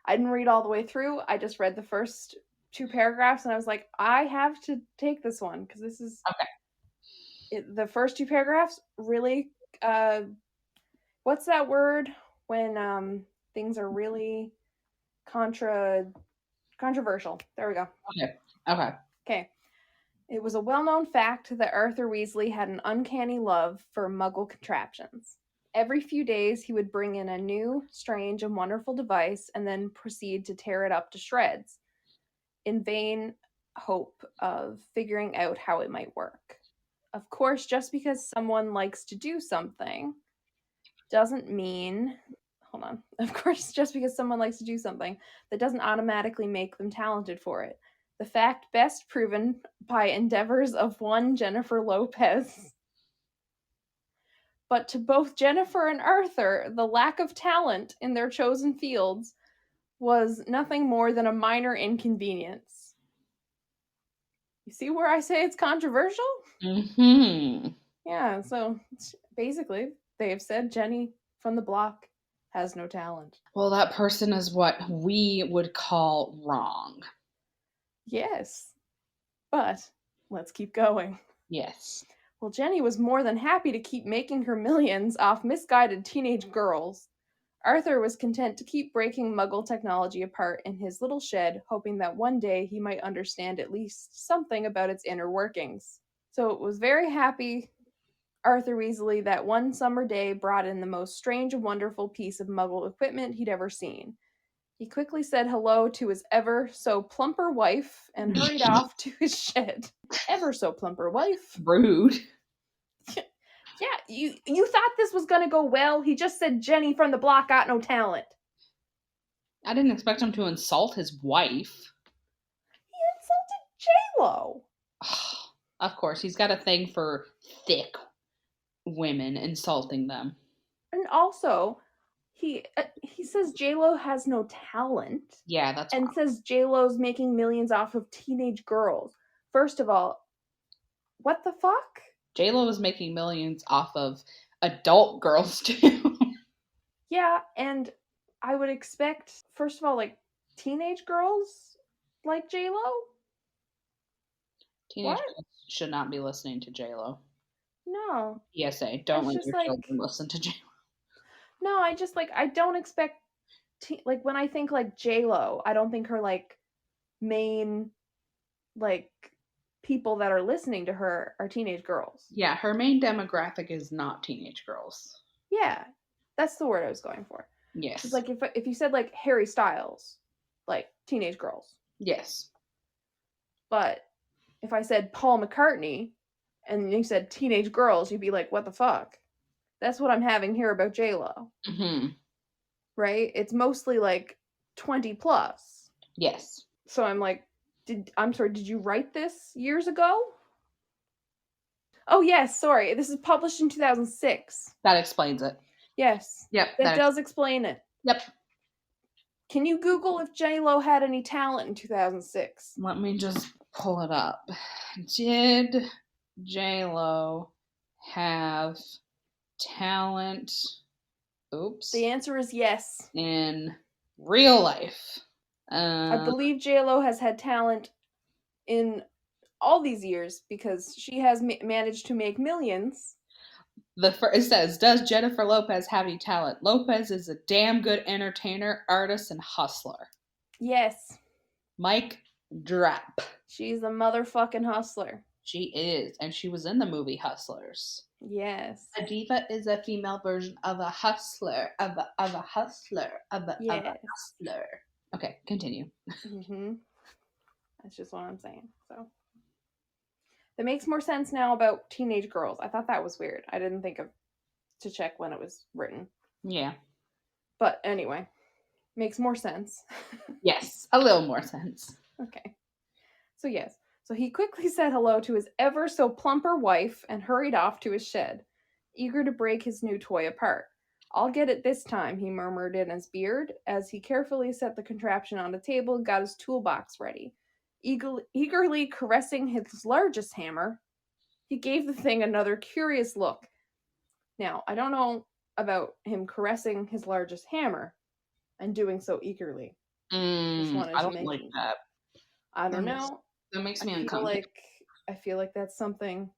[SPEAKER 2] I didn't read all the way through. I just read the first 2 paragraphs and I was like, I have to take this one because this is
[SPEAKER 3] okay.
[SPEAKER 2] The first 2 paragraphs really what's that word when things are really controversial? There we go. Okay. It was a well-known fact that Arthur Weasley had an uncanny love for muggle contraptions. Every few days, he would bring in a new, strange, and wonderful device and then proceed to tear it up to shreds in vain hope of figuring out how it might work. Of course, just because someone likes to do something doesn't mean... Hold on. Of course, just because someone likes to do something, that doesn't automatically make them talented for it. The fact best proven by endeavors of one Jennifer Lopez. But to both Jennifer and Arthur, the lack of talent in their chosen fields was nothing more than a minor inconvenience. You see where I say it's controversial?
[SPEAKER 3] Mm-hmm.
[SPEAKER 2] Yeah, so basically, they have said Jenny from the block has no talent.
[SPEAKER 3] Well, that person is what we would call wrong.
[SPEAKER 2] Yes, but let's keep going.
[SPEAKER 3] Yes.
[SPEAKER 2] Well, Jenny was more than happy to keep making her millions off misguided teenage girls. Arthur was content to keep breaking Muggle technology apart in his little shed, hoping that one day he might understand at least something about its inner workings. So it was very happy Arthur Weasley that one summer day brought in the most strange and wonderful piece of Muggle equipment he'd ever seen. He quickly said hello to his ever so plumper wife and hurried off to his shed. Ever so plumper wife.
[SPEAKER 3] Rude.
[SPEAKER 2] Yeah, you thought this was gonna go well? He just said Jenny from the block got no talent.
[SPEAKER 3] I didn't expect him to insult his wife.
[SPEAKER 2] He insulted J-Lo.
[SPEAKER 3] Of course, he's got a thing for thick women, insulting them.
[SPEAKER 2] And also, he says J-Lo has no talent.
[SPEAKER 3] Yeah, that's
[SPEAKER 2] and
[SPEAKER 3] wrong.
[SPEAKER 2] Says J-Lo's making millions off of teenage girls. First of all, what the fuck?
[SPEAKER 3] J-Lo is making millions off of adult girls too.
[SPEAKER 2] Yeah, and I would expect, first of all, like teenage girls like J-Lo.
[SPEAKER 3] Teenage girls should not be listening to J-Lo.
[SPEAKER 2] No.
[SPEAKER 3] PSA, don't let your children listen to J-Lo.
[SPEAKER 2] No, I don't expect, like, when I think, like, J-Lo, I don't think her, like, main, like, people that are listening to her are teenage girls.
[SPEAKER 3] Yeah, her main demographic is not teenage girls.
[SPEAKER 2] Yeah, that's the word I was going for.
[SPEAKER 3] Yes.
[SPEAKER 2] It's like, if you said, like, Harry Styles, like, teenage girls.
[SPEAKER 3] Yes.
[SPEAKER 2] But if I said Paul McCartney, and you said teenage girls, you'd be like, what the fuck? That's what I'm having here about J-Lo.
[SPEAKER 3] Mm-hmm.
[SPEAKER 2] Right? It's mostly like 20 plus.
[SPEAKER 3] Yes.
[SPEAKER 2] So I'm like, did you write this years ago? Oh, yes, sorry. This is published in 2006.
[SPEAKER 3] That explains it.
[SPEAKER 2] Yes.
[SPEAKER 3] Yep.
[SPEAKER 2] That does explain it.
[SPEAKER 3] Yep.
[SPEAKER 2] Can you Google if J-Lo had any talent in 2006?
[SPEAKER 3] Let me just pull it up. Did J-Lo have talent? Oops.
[SPEAKER 2] The answer is yes.
[SPEAKER 3] In real life.
[SPEAKER 2] I believe J-Lo has had talent in all these years because she has managed to make millions.
[SPEAKER 3] It says, does Jennifer Lopez have any talent? Lopez is a damn good entertainer, artist, and hustler.
[SPEAKER 2] Yes.
[SPEAKER 3] Mic drop.
[SPEAKER 2] She's a motherfucking hustler.
[SPEAKER 3] She is, and she was in the movie Hustlers.
[SPEAKER 2] Yes.
[SPEAKER 3] A diva is a female version of a hustler, of a hustler. Okay, continue.
[SPEAKER 2] Mm-hmm. That's just what I'm saying. So that makes more sense now about teenage girls. I thought that was weird. I didn't think of to check when it was written.
[SPEAKER 3] Yeah.
[SPEAKER 2] But anyway, makes more sense.
[SPEAKER 3] Yes, a little more sense.
[SPEAKER 2] Okay. So yes. So he quickly said hello to his ever so plumper wife and hurried off to his shed, eager to break his new toy apart. I'll get it this time, he murmured in his beard, as he carefully set the contraption on the table and got his toolbox ready. Eagerly caressing his largest hammer, he gave the thing another curious look. Now, I don't know about him caressing his largest hammer and doing so eagerly.
[SPEAKER 3] I don't like that.
[SPEAKER 2] I don't know.
[SPEAKER 3] That makes me uncomfortable.
[SPEAKER 2] I feel like that's something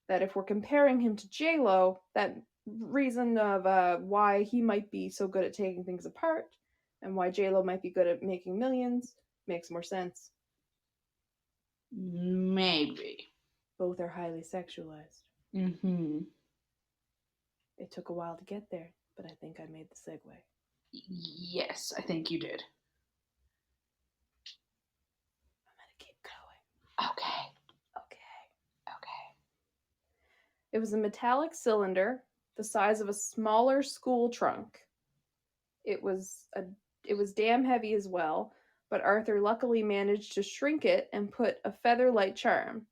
[SPEAKER 2] that if we're comparing him to J-Lo, that reason of why he might be so good at taking things apart and why J-Lo might be good at making millions makes more sense.
[SPEAKER 3] Maybe.
[SPEAKER 2] Both are highly sexualized.
[SPEAKER 3] Mm-hmm.
[SPEAKER 2] It took a while to get there, but I think I made the segue.
[SPEAKER 3] Yes, I think you did.
[SPEAKER 2] I'm gonna keep going.
[SPEAKER 3] Okay.
[SPEAKER 2] It was a metallic cylinder the size of a smaller school trunk. It was damn heavy as well, but Arthur luckily managed to shrink it and put a feather-light charm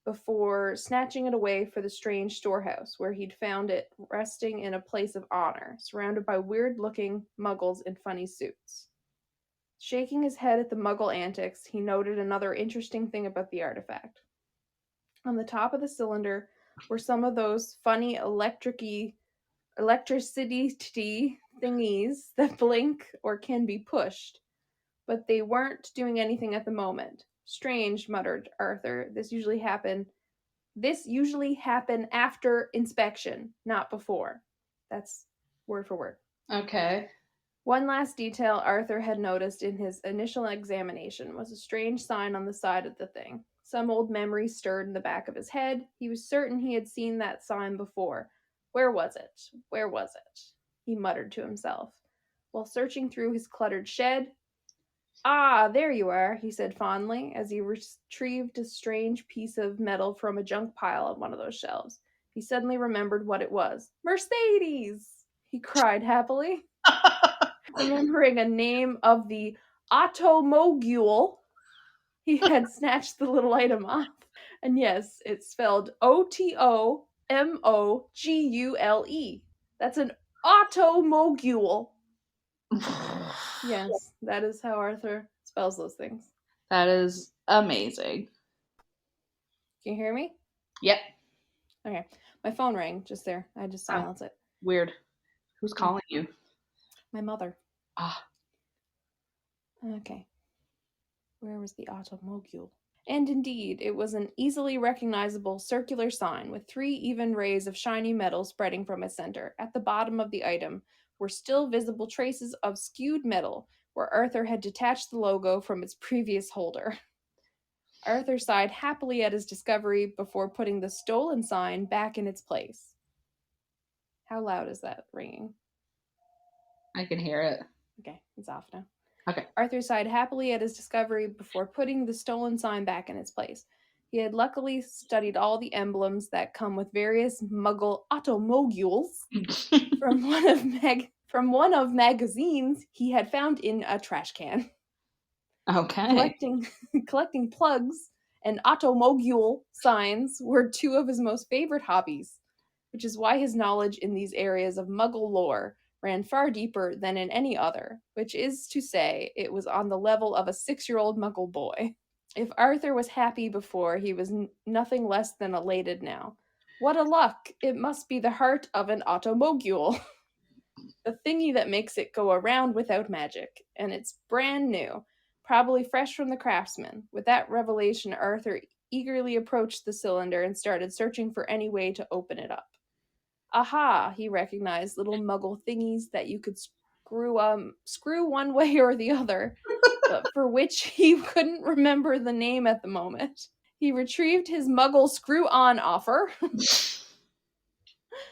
[SPEAKER 2] before snatching it away for the strange storehouse, where he'd found it resting in a place of honor, surrounded by weird-looking muggles in funny suits. Shaking his head at the muggle antics, he noted another interesting thing about the artifact. On the top of the cylinder were some of those funny electricity thingies that blink or can be pushed, but they weren't doing anything at the moment. Strange, muttered Arthur. This usually happen after inspection, not before. That's word for word.
[SPEAKER 3] Okay.
[SPEAKER 2] One last detail Arthur had noticed in his initial examination was a strange sign on the side of the thing. Some old memory stirred in the back of his head. He was certain he had seen that sign before. Where was it? Where was it? He muttered to himself. While searching through his cluttered shed, "Ah, there you are," he said fondly, as he retrieved a strange piece of metal from a junk pile on one of those shelves. He suddenly remembered what it was. "Mercedes!" he cried happily, remembering a name of the automogule. He had snatched the little item off. And yes, it's spelled Otomogule. That's an automogule. Yes, that is how Arthur spells those things.
[SPEAKER 3] That is amazing.
[SPEAKER 2] Can you hear me?
[SPEAKER 3] Yep.
[SPEAKER 2] Okay. My phone rang just there. I just silenced it.
[SPEAKER 3] Weird. Who's calling you?
[SPEAKER 2] My mother.
[SPEAKER 3] Ah.
[SPEAKER 2] Okay. Where was the automogule? And indeed, it was an easily recognizable circular sign with 3 even rays of shiny metal spreading from its center. At the bottom of the item were still visible traces of skewed metal, where Arthur had detached the logo from its previous holder. Arthur sighed happily at his discovery before putting the stolen sign back in its place. How loud is that ringing?
[SPEAKER 3] I can hear it.
[SPEAKER 2] Okay, it's off now.
[SPEAKER 3] Okay.
[SPEAKER 2] Arthur sighed happily at his discovery before putting the stolen sign back in its place. He had luckily studied all the emblems that come with various muggle automogules from one of magazines he had found in a trash can.
[SPEAKER 3] Okay.
[SPEAKER 2] Collecting plugs and automobile signs were two of his most favorite hobbies, which is why his knowledge in these areas of Muggle lore ran far deeper than in any other, which is to say, it was on the level of a 6-year-old Muggle boy. If Arthur was happy before, he was nothing less than elated now. What a luck! It must be the heart of an automobile. The thingy that makes it go around without magic, and it's brand new, probably fresh from the craftsman. With that revelation, Arthur eagerly approached the cylinder and started searching for any way to open it up. Aha! He recognized little Muggle thingies that you could screw one way or the other, but for which he couldn't remember the name at the moment. He retrieved his Muggle screw-on offer.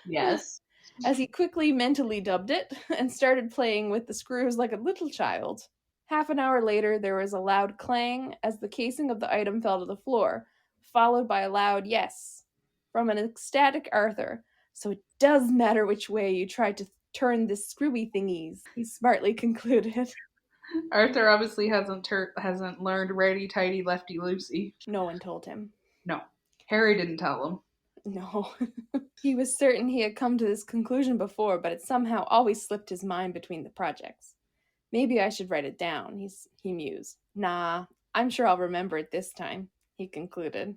[SPEAKER 3] Yes.
[SPEAKER 2] As he quickly mentally dubbed it, and started playing with the screws like a little child. Half an hour later, there was a loud clang as the casing of the item fell to the floor, followed by a loud yes from an ecstatic Arthur. So it does matter which way you try to turn this screwy thingies, he smartly concluded.
[SPEAKER 3] Arthur obviously hasn't learned righty tighty lefty loosey.
[SPEAKER 2] No one told him.
[SPEAKER 3] No. Harry didn't tell him.
[SPEAKER 2] No. He was certain he had come to this conclusion before, but it somehow always slipped his mind between the projects. Maybe I should write it down, he mused. Nah, I'm sure I'll remember it this time, he concluded.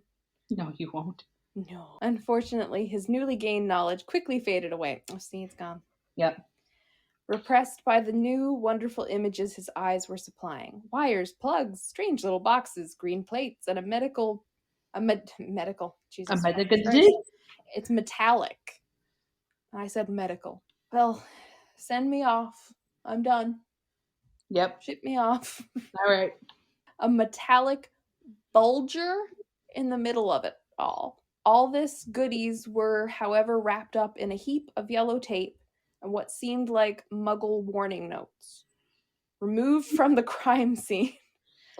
[SPEAKER 3] No, you won't.
[SPEAKER 2] No. Unfortunately, his newly gained knowledge quickly faded away. Oh, see, it's gone.
[SPEAKER 3] Yep.
[SPEAKER 2] Repressed by the new, wonderful images his eyes were supplying. Wires, plugs, strange little boxes, green plates, and a medical... Jesus Christ. It's metallic. I said medical. Well, send me off. I'm done.
[SPEAKER 3] Yep.
[SPEAKER 2] Ship me off.
[SPEAKER 3] All right.
[SPEAKER 2] A metallic bulger in the middle of it all. All this goodies were, however, wrapped up in a heap of yellow tape and what seemed like Muggle warning notes. Removed from the crime scene.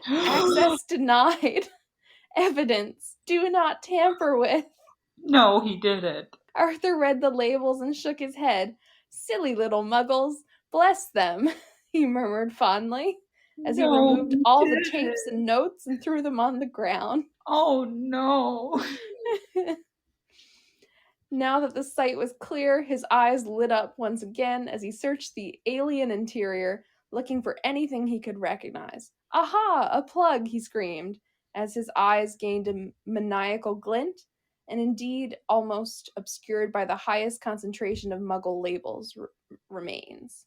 [SPEAKER 2] Access denied. Evidence. Do not tamper with.
[SPEAKER 3] No, he didn't.
[SPEAKER 2] Arthur read the labels and shook his head. Silly little Muggles. Bless them, he murmured fondly, as he removed all the tapes and notes and threw them on the ground.
[SPEAKER 3] Oh, no.
[SPEAKER 2] Now that the sight was clear, his eyes lit up once again as he searched the alien interior, looking for anything he could recognize. Aha! A plug, he screamed, as his eyes gained a maniacal glint, and indeed almost obscured by the highest concentration of Muggle labels remains.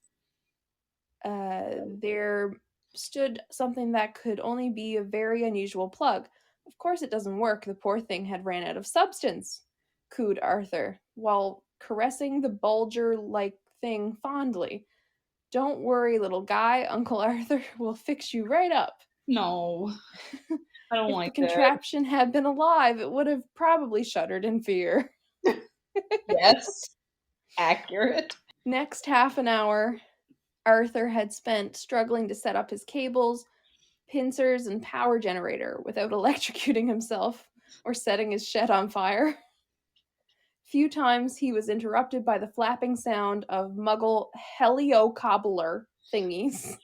[SPEAKER 2] There stood something that could only be a very unusual plug. Of course it doesn't work, the poor thing had ran out of substance, cooed Arthur, while caressing the bulger-like thing fondly. Don't worry, little guy, Uncle Arthur will fix you right up.
[SPEAKER 3] No. I don't like that.
[SPEAKER 2] If the contraption had been alive, it would have probably shuddered in fear.
[SPEAKER 3] Yes. Accurate.
[SPEAKER 2] Next half an hour, Arthur had spent struggling to set up his cables, pincers, and power generator without electrocuting himself or setting his shed on fire. Few times he was interrupted by the flapping sound of Muggle heliocobbler thingies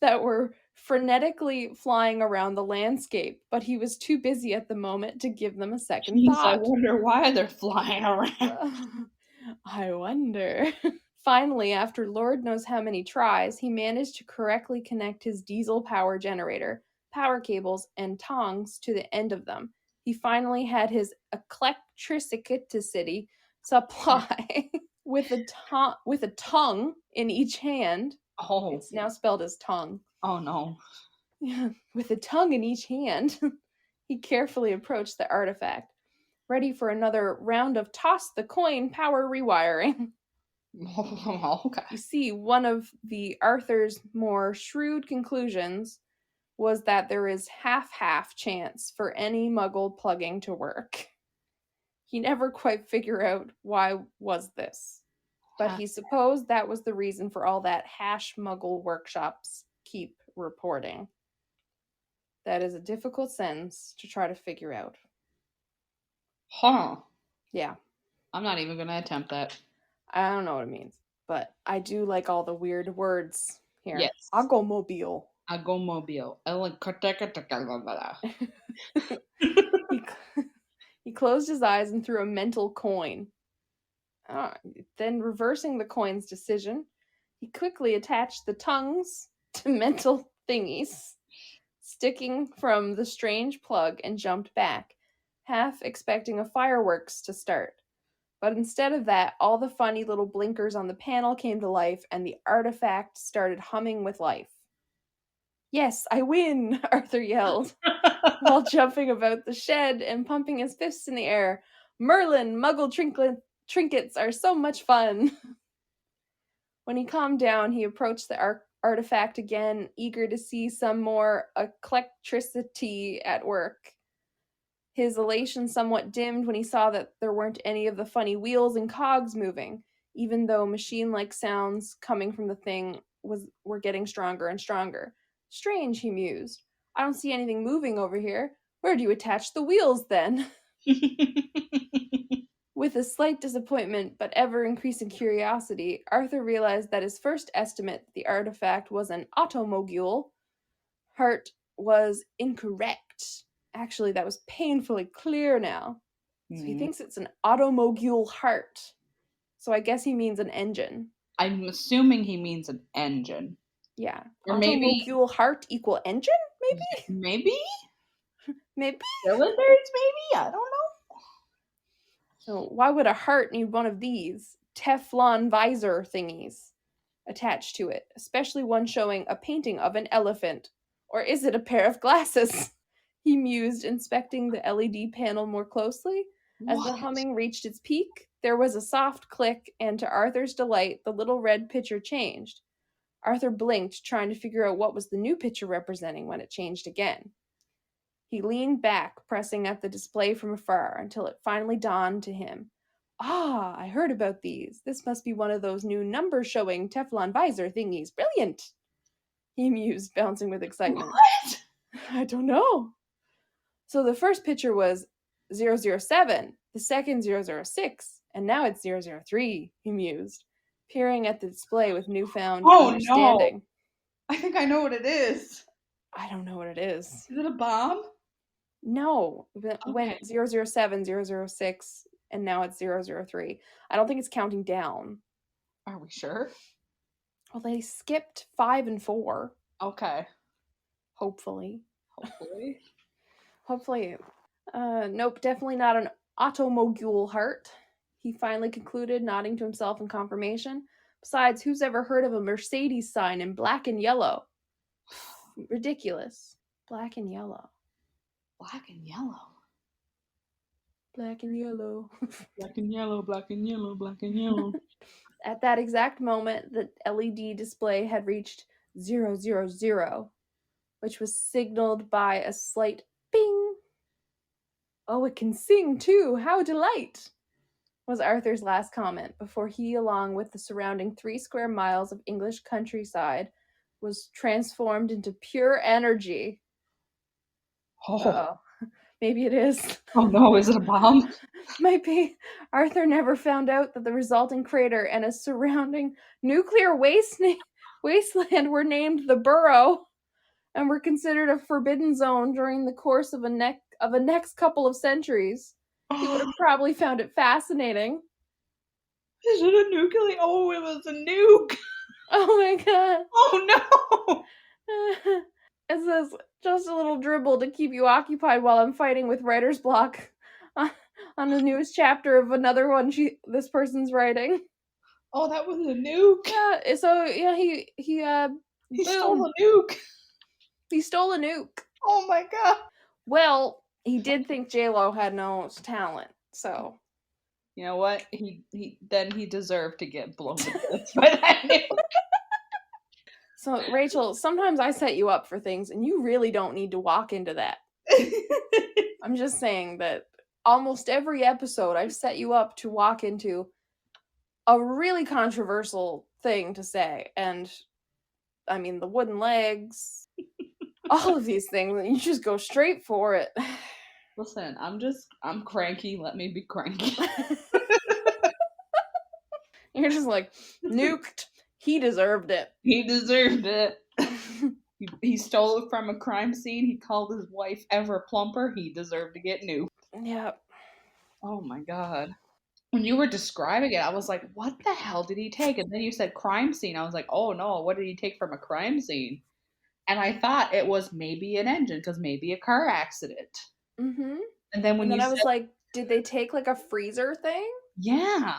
[SPEAKER 2] that were frenetically flying around the landscape, but he was too busy at the moment to give them a second thought.
[SPEAKER 3] I wonder why they're flying around.
[SPEAKER 2] I wonder. Finally, after Lord knows how many tries, he managed to correctly connect his diesel power generator, power cables, and tongs to the end of them. He finally had his electricity supply with a tongue in each hand.
[SPEAKER 3] Oh.
[SPEAKER 2] It's now spelled as tongue.
[SPEAKER 3] Oh, no.
[SPEAKER 2] Yeah, with a tongue in each hand, he carefully approached the artifact, ready for another round of toss the coin power rewiring.
[SPEAKER 3] Okay.
[SPEAKER 2] You see, one of the Arthur's more shrewd conclusions was that there is half-half chance for any Muggle plugging to work. He never quite figured out why was this, but he supposed that was the reason for all that hash Muggle workshops keep reporting. That is a difficult sentence to try to figure out.
[SPEAKER 3] Huh.
[SPEAKER 2] Yeah.
[SPEAKER 3] I'm not even going to attempt that.
[SPEAKER 2] I don't know what it means, but I do like all the weird words here.
[SPEAKER 3] Yes.
[SPEAKER 2] Agomobile.
[SPEAKER 3] Agomobile.
[SPEAKER 2] He closed his eyes and threw a mental coin. Then, reversing the coin's decision, he quickly attached the tongues to mental thingies, sticking from the strange plug, and jumped back, half expecting a fireworks to start. But instead of that, all the funny little blinkers on the panel came to life, and the artifact started humming with life. "Yes, I win!" Arthur yelled, while jumping about the shed and pumping his fists in the air. "Merlin, Muggle trinkets are so much fun!" When he calmed down, he approached the artifact again, eager to see some more eclectricity at work. His elation somewhat dimmed when he saw that there weren't any of the funny wheels and cogs moving, even though machine-like sounds coming from the thing were getting stronger and stronger. "Strange," he mused. "I don't see anything moving over here. Where do you attach the wheels, then?" With a slight disappointment but ever-increasing curiosity, Arthur realized that his first estimate that the artifact was an automobile heart was incorrect. Actually, that was painfully clear now. So he thinks it's an automobile heart. So I guess he means an engine.
[SPEAKER 3] I'm assuming he means an engine.
[SPEAKER 2] Yeah.
[SPEAKER 3] Or maybe
[SPEAKER 2] Automobile heart equal engine, maybe?
[SPEAKER 3] Maybe?
[SPEAKER 2] Maybe?
[SPEAKER 3] Cylinders, maybe? I don't know.
[SPEAKER 2] So why would a heart need one of these Teflon visor thingies attached to it, especially one showing a painting of an elephant? Or is it a pair of glasses? He mused, inspecting the LED panel more closely. As the humming reached its peak, there was a soft click, and to Arthur's delight, the little red picture changed. Arthur blinked, trying to figure out what was the new picture representing when it changed again. He leaned back, pressing at the display from afar, until it finally dawned to him. "Ah, I heard about these. This must be one of those new number-showing Teflon visor thingies. Brilliant!" he mused, bouncing with excitement.
[SPEAKER 3] What?
[SPEAKER 2] "I don't know." So the first picture was 007, the second 006, and now it's 003, he mused, peering at the display with newfound understanding.
[SPEAKER 3] No. I think I know what it is.
[SPEAKER 2] I don't know what it is.
[SPEAKER 3] Is it a bomb?
[SPEAKER 2] No. It went 007, 006, and now it's 003. I don't think it's counting down.
[SPEAKER 3] Are we sure?
[SPEAKER 2] Well, they skipped 5 and 4.
[SPEAKER 3] Okay.
[SPEAKER 2] Hopefully.
[SPEAKER 3] Hopefully.
[SPEAKER 2] Nope, definitely not an automobile heart, he finally concluded, nodding to himself in confirmation. Besides, who's ever heard of a Mercedes sign in black and yellow? Ridiculous. Black and yellow.
[SPEAKER 3] Black and yellow.
[SPEAKER 2] Black and yellow.
[SPEAKER 3] Black and yellow, black and yellow, black and yellow.
[SPEAKER 2] At that exact moment, the LED display had reached 000, which was signaled by a slight bing. "Oh, it can sing too! How delight!" was Arthur's last comment before he, along with the surrounding 3 square miles of English countryside, was transformed into pure energy.
[SPEAKER 3] Oh.
[SPEAKER 2] Maybe it is.
[SPEAKER 3] Oh no, is it a bomb?
[SPEAKER 2] Might be. Arthur never found out that the resulting crater and a surrounding nuclear wasteland were named the Burrow and were considered a forbidden zone during the course of a next couple of centuries. He would have probably found it fascinating.
[SPEAKER 3] Is it a nuclear? Oh, it was a nuke.
[SPEAKER 2] Oh my god.
[SPEAKER 3] Oh no.
[SPEAKER 2] It says, "Just a little dribble to keep you occupied while I'm fighting with writer's block on the newest chapter of another one this person's writing."
[SPEAKER 3] Oh, that was a nuke.
[SPEAKER 2] Yeah, so yeah, he
[SPEAKER 3] stole a nuke.
[SPEAKER 2] He stole a nuke.
[SPEAKER 3] Oh my god.
[SPEAKER 2] Well, he did think J-Lo had no talent, so.
[SPEAKER 3] You know what? He deserved to get blown to bits by that nuke.
[SPEAKER 2] So, Rachel, sometimes I set you up for things, and you really don't need to walk into that. I'm just saying that almost every episode I've set you up to walk into a really controversial thing to say. And, I mean, the wooden legs, all of these things, you just go straight for it.
[SPEAKER 3] Listen, I'm cranky. Let me be cranky.
[SPEAKER 2] You're just like, nuked. He deserved it.
[SPEAKER 3] He deserved it. He stole it from a crime scene. He called his wife ever plumper. He deserved to get new.
[SPEAKER 2] Yeah.
[SPEAKER 3] Oh my god. When you were describing it, I was like, what the hell did he take? And then you said crime scene. I was like, oh no, what did he take from a crime scene? And I thought it was maybe an engine because maybe a car accident.
[SPEAKER 2] Mm-hmm.
[SPEAKER 3] And then when
[SPEAKER 2] And then
[SPEAKER 3] you
[SPEAKER 2] I was
[SPEAKER 3] said,
[SPEAKER 2] like, did they take like a freezer thing?
[SPEAKER 3] yeah.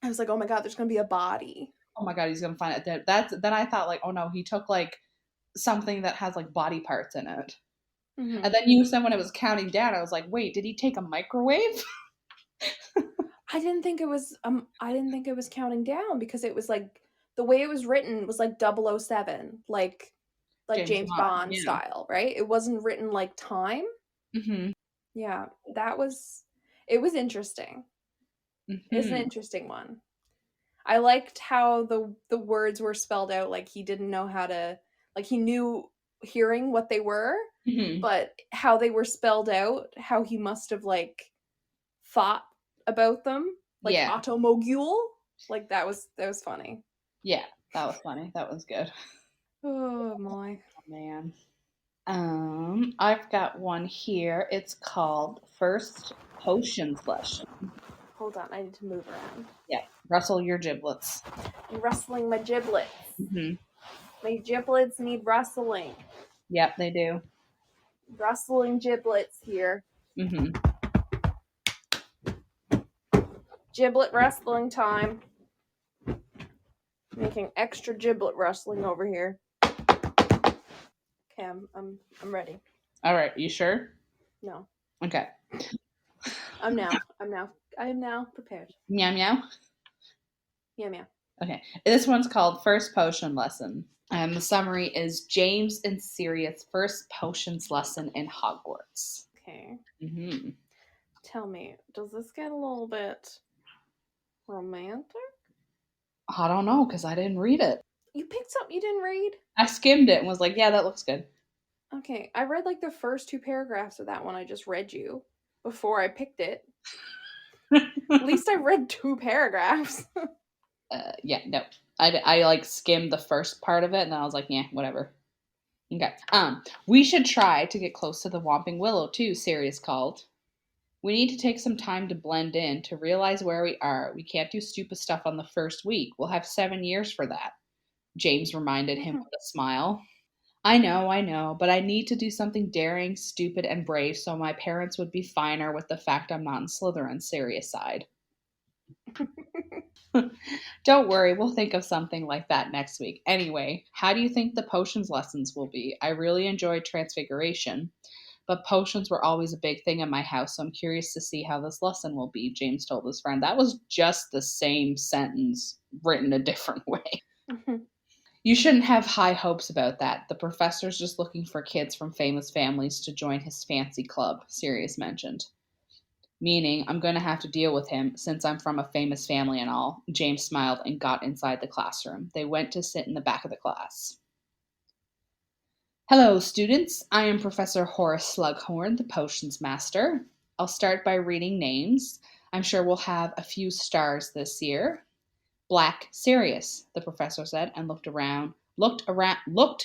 [SPEAKER 2] I was like, oh my god, there's gonna be a body.
[SPEAKER 3] Oh my god, he's gonna find it. That's then I thought like, oh no, he took like something that has like body parts in it.
[SPEAKER 2] Mm-hmm.
[SPEAKER 3] And then you said when it was counting down, I was like, wait, did he take a microwave?
[SPEAKER 2] I didn't think it was counting down because it was like the way it was written was like 007, like
[SPEAKER 3] James
[SPEAKER 2] James
[SPEAKER 3] Bond.
[SPEAKER 2] Bond
[SPEAKER 3] Yeah.
[SPEAKER 2] style, right? It wasn't written like time.
[SPEAKER 3] Mm-hmm.
[SPEAKER 2] Yeah, it was interesting. It was an
[SPEAKER 3] Mm-hmm.
[SPEAKER 2] interesting one. I liked how the words were spelled out like he didn't know how to, like he knew hearing what they were,
[SPEAKER 3] Mm-hmm.
[SPEAKER 2] but how they were spelled out, how he must have like thought about them, like
[SPEAKER 3] Yeah.
[SPEAKER 2] automobile, like that was funny.
[SPEAKER 3] Yeah. That was funny. That was good.
[SPEAKER 2] Oh my.
[SPEAKER 3] Oh, man. I've got one here. It's called First Potions Lesson.
[SPEAKER 2] Hold on, I need to move around.
[SPEAKER 3] Yeah. Rustle your giblets.
[SPEAKER 2] I'm rustling my giblets.
[SPEAKER 3] Mm-hmm.
[SPEAKER 2] My giblets need rustling.
[SPEAKER 3] Yep, they do.
[SPEAKER 2] Rustling giblets here.
[SPEAKER 3] Mm-hmm.
[SPEAKER 2] Giblet rustling time. Making extra giblet rustling over here. Okay, I'm ready.
[SPEAKER 3] All right, you sure?
[SPEAKER 2] No.
[SPEAKER 3] Okay.
[SPEAKER 2] I am now prepared.
[SPEAKER 3] Meow meow.
[SPEAKER 2] Yeah, meow.
[SPEAKER 3] Okay. This one's called First Potion Lesson. And the summary is James and Sirius' first potions lesson in Hogwarts.
[SPEAKER 2] Okay.
[SPEAKER 3] Mm-hmm.
[SPEAKER 2] Tell me, does this get a little bit romantic?
[SPEAKER 3] I don't know, because I didn't read it.
[SPEAKER 2] You picked something you didn't read?
[SPEAKER 3] I skimmed it and was like, yeah, that looks good.
[SPEAKER 2] Okay, I read like the first 2 paragraphs of that one I just read you before I picked it. At least I read 2 paragraphs.
[SPEAKER 3] Yeah, no. I like skimmed the first part of it and then I was like, yeah, whatever. Okay. We should try to get close to the Whomping Willow too, Sirius called. We need to take some time to blend in, to realize where we are. We can't do stupid stuff on the first week. We'll have 7 years for that. James reminded him with a smile. I know, but I need to do something daring, stupid, and brave so my parents would be finer with the fact I'm not in Slytherin, Sirius sighed. Don't worry, we'll think of something like that next week. Anyway, how do you think the potions lessons will be? I really enjoyed Transfiguration, but potions were always a big thing in my house, so I'm curious to see how this lesson will be, James told his friend. That was just the same sentence written a different way. You shouldn't have high hopes about that. The professor's just looking for kids from famous families to join his fancy club, Sirius mentioned. Meaning, I'm going to have to deal with him since I'm from a famous family and all. James smiled and got inside the classroom. They went to sit in the back of the class. Hello, students. I am Professor Horace Slughorn, the potions master. I'll start by reading names. I'm sure we'll have a few stars this year. Black Sirius, the professor said, and looked around to look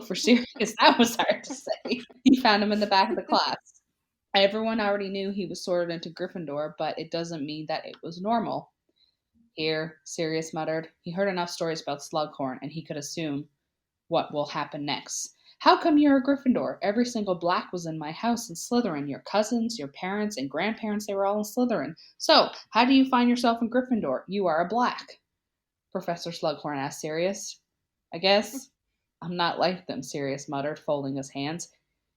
[SPEAKER 3] for Sirius. That was hard to say. He found him in the back of the class. Everyone already knew he was sorted into Gryffindor, but it doesn't mean that it was normal. Here, Sirius muttered. He heard enough stories about Slughorn, and he could assume what will happen next. How come you're a Gryffindor? Every single black was in my house in Slytherin. Your cousins, your parents, and grandparents, they were all in Slytherin. So, how do you find yourself in Gryffindor? You are a black. Professor Slughorn asked Sirius. I guess I'm not like them, Sirius muttered, folding his hands.